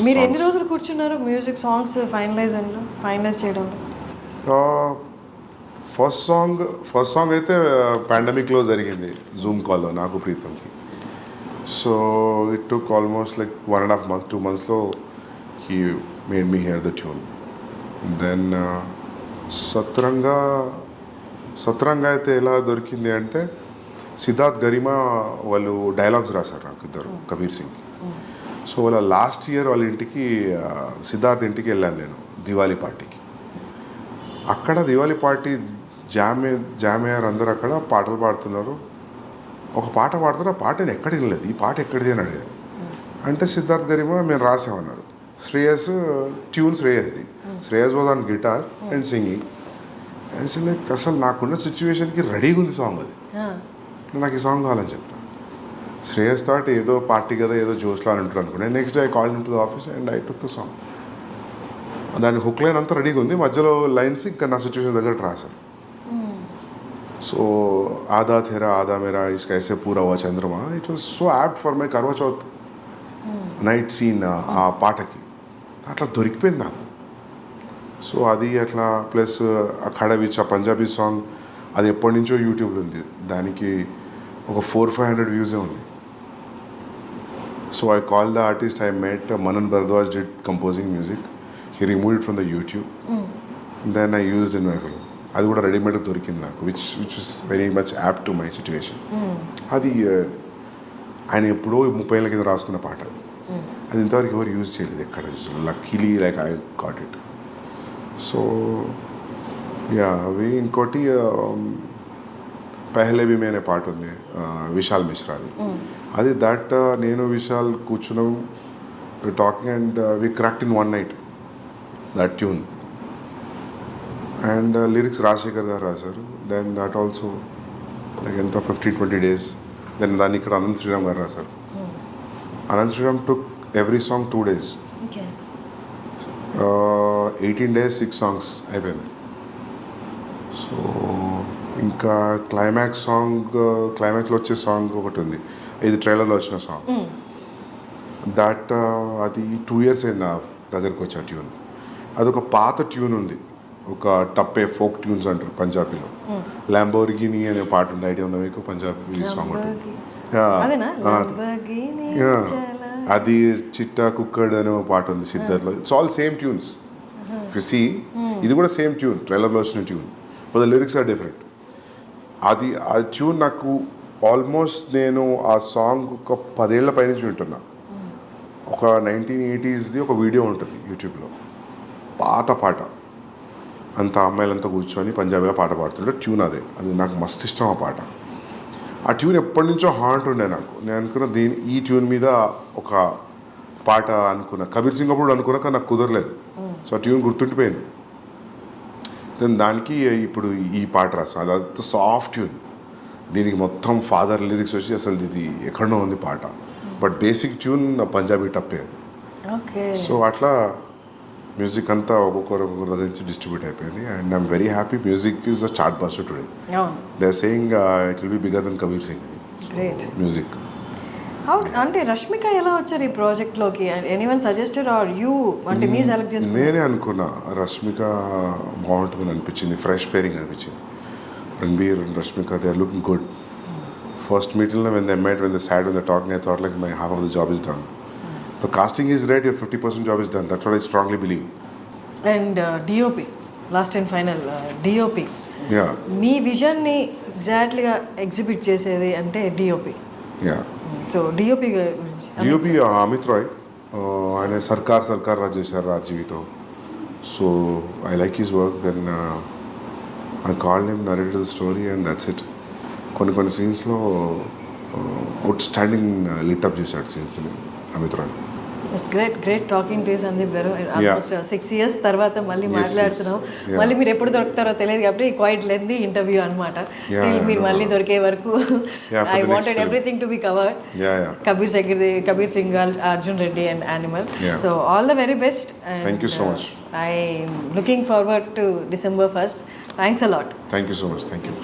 మీరు ఎన్ని రోజులు కూర్చున్నారు మ్యూజిక్ సాంగ్స్ ఫైనలైజ్ చేయడంలో? ఫస్ట్ సాంగ్ అయితే పాండమిక్లో జరిగింది, జూమ్ కాల్లో నాకు ప్రీతంకి. So it took almost like 1.5 months, 2 monthsలో he made me here the tune. Then సత్రంగా అయితే ఎలా దొరికింది అంటే, సిద్ధార్థ్ గరిమా వాళ్ళు డైలాగ్స్ రాశారు నాకు ఇద్దరు, కబీర్ సింగ్కి. సో వాళ్ళ లాస్ట్ ఇయర్ వాళ్ళ ఇంటికి, సిద్ధార్థ్ ఇంటికి వెళ్ళాను నేను దివాళీ పార్టీకి. అక్కడ దివాళీ పార్టీ జామ్ అయ్యారు అందరు, అక్కడ పాటలు పాడుతున్నారు. ఒక పాట పాడుతున్నారు, ఆ పాట నేను ఎక్కడ వినలేదు, ఈ పాట ఎక్కడిది అని అడిగాను. అంటే సిద్ధార్థ్ గరిమా మేము రాసామన్నారు. ట్యూన్ శ్రేయస్ది. Shreyas was on guitar and singing. Like అసలు నాకున్న సిచ్యువేషన్కి రెడీగా ఉంది సాంగ్ అది. నాకు ఈ సాంగ్ కావాలని చెప్పాను. శ్రేయస్ థాట్ ఏదో పార్టీ కదా, ఏదో జోష్లో అని అంటారు అనుకున్నాను. Next day I called in to the office and I took the song. దాని హుక్ లైన్ అంతా రెడీగా ఉంది, మధ్యలో లైన్స్ ఇంకా నా సిచ్యువేషన్ దగ్గర రాశారు. సో ఆదా థెరా ఆదా మేరా ఇస్కా ఐసే పూరా హువా చంద్రమా, it was so apt for my Karwa Chauth night scene. ఆ పాటకి అట్లా దొరికిపోయింది నాకు. సో అది అట్లా, ప్లస్ ఆ ఖడవిచ్, ఆ పంజాబీ సాంగ్, అది ఎప్పటి నుంచో యూట్యూబ్లో ఉంది. దానికి ఒక 400-500 వ్యూసే ఉంది. So I call the artist I met, Manan Bharadwaj did composing music. He remove it from the YouTube. Then I used in my film. అది కూడా రెడీమేడ్ దొరికింది నాకు, which is very much apt to my situation. అది ఆయన ఎప్పుడో 30 ఏళ్ళ కింద రాసుకున్న పాట. అది ఇంతవరకు ఎవరు యూజ్ చేయలేదు ఎక్కడ. Luckily like I got it. So yeah, అవి ఇంకోటి పెహ్లే భీ మే అనే పాట ఉంది, విశాల్ మిశ్రాది. అది నేను విశాల్ కూర్చున్నాం, we're talking and we cracked in one night that tune. And lyrics Rajshekhar garu rasaru. Then that also like enta 15-20 days. Then dani ikkada Anand Sriram garu rasaru. Anand Sriram took every song 2 days. Okay 18 days 6 songs అయిపోయింది. So ఇంకా క్లైమాక్స్లో వచ్చే song ఒకటి ఉంది, ఇది ట్రైలర్లో వచ్చిన song. That అది 2 years అయింది నా దగ్గరికి వచ్చే ట్యూన్. అదొక పాత ట్యూన్ ఉంది, ఒక టప్పే ఫోక్ ట్యూన్స్ అంటారు పంజాబీలో. ల్యాంబోర్గిని అనే పాట ఉంది, ఐడియా ఉందా మీకు? పంజాబీ సాంగ్ ఉంటుంది. అదేనా అది చిట్టా కుక్కడ్ అనే పాట ఉంది సిద్ధార్థ్లో. It's all same tunes. You see ఇది కూడా సేమ్ ట్యూన్, ట్రైలర్లో వచ్చిన tune, but the lyrics are different. అది ఆ ట్యూన్ నాకు ఆల్మోస్ట్ నేను ఆ సాంగ్ ఒక 10 ఏళ్ల పైనుంచి వింటున్నా. ఒక 1980sది ఒక వీడియో ఉంటుంది యూట్యూబ్లో, పాత పాట, అంత అమ్మాయిలంతా కూర్చొని పంజాబీలో పాట పాడుతుంటే ట్యూన్ అది నాకు మస్తు ఇష్టం ఆ పాట. ఆ ట్యూన్ ఎప్పటి నుంచో హాంట్ ఉండే నాకు. నేను అనుకున్న ఈ ట్యూన్ మీద ఒక పాట అనుకున్నా, కబీర్ సింగ్ అప్పుడు అనుకున్నా, కానీ నాకు కుదరలేదు. సో ఆ ట్యూన్ గుర్తుండిపోయింది. దెన్ దానికి ఇప్పుడు ఈ పాట రాస్తాను. అది సాఫ్ట్ ట్యూన్, దీనికి మొత్తం ఫాదర్ లిరిక్స్ వచ్చి అసలు ఇది ఎక్కడో ఉంది పాట, బట్ బేసిక్ ట్యూన్ పంజాబీ టప్పే. ఓకే. సో అట్లా మ్యూజిక్ అంతా ఒక్కొక్కరు దగ్గర నుంచి డిస్ట్రిబ్యూట్ అయిపోయింది. And I'm very happy. Music is a chart buster today. They are saying it will be bigger than Kabir Singh music. అంటే రష్మిక ఎలా వచ్చారు ఈ ప్రాజెక్ట్లోకి? ఎనీవన్ సజెస్టెడ్ ఆర్ యూ, అంటే మీ సెలెక్ట్ చేసుకున్నారు? నేనే అనుకున్నా రష్మిక బాగుంటుందని అనిపించింది, ఫ్రెష్ పేరింగ్ అనిపించింది. Ranbir and Rashmika, they are looking good. First మీటింగ్లో when they met, when they sat, when they talking, I thought like my half of the job is done. The casting is right, your 50% job is done. That's what I strongly believe. And DOP, last and final DOP, Yeah, మీ విజన్ని ఎగ్జాక్ట్లీగా exhibit చేసేది అంటే DOP. yeah. So DOP గురించి DOP Amit Roy, ఆయన సర్కార్ రాజ్ చేశారు రాజీవితో. So I like his work. Then I called him, narrated the story and that's it. కొన్ని సీన్స్లో అవుట్ స్టాండింగ్ లిటప్ చేశాడు సీన్స్ని Amit Roy. It's great talking to Sandeep garu. Almost 6 years తర్వాత మళ్ళీ మాట్లాడుతున్నాం. Yeah. మళ్ళీ మీరు ఎప్పుడు దొరుకుతారో తెలియదు కాబట్టి క్వైట్ లెంతీ ఇంటర్వ్యూ అనమాట. మీరు మళ్ళీ దొరికే వరకు Yeah, for I the next wanted film. Everything to be covered. Yeah. Kabir Singh, Arjun Reddy and animal. Yeah. So all the very best. Thank you so much. I looking forward to December 1st. Thanks a lot. Thank you so much. Thank you.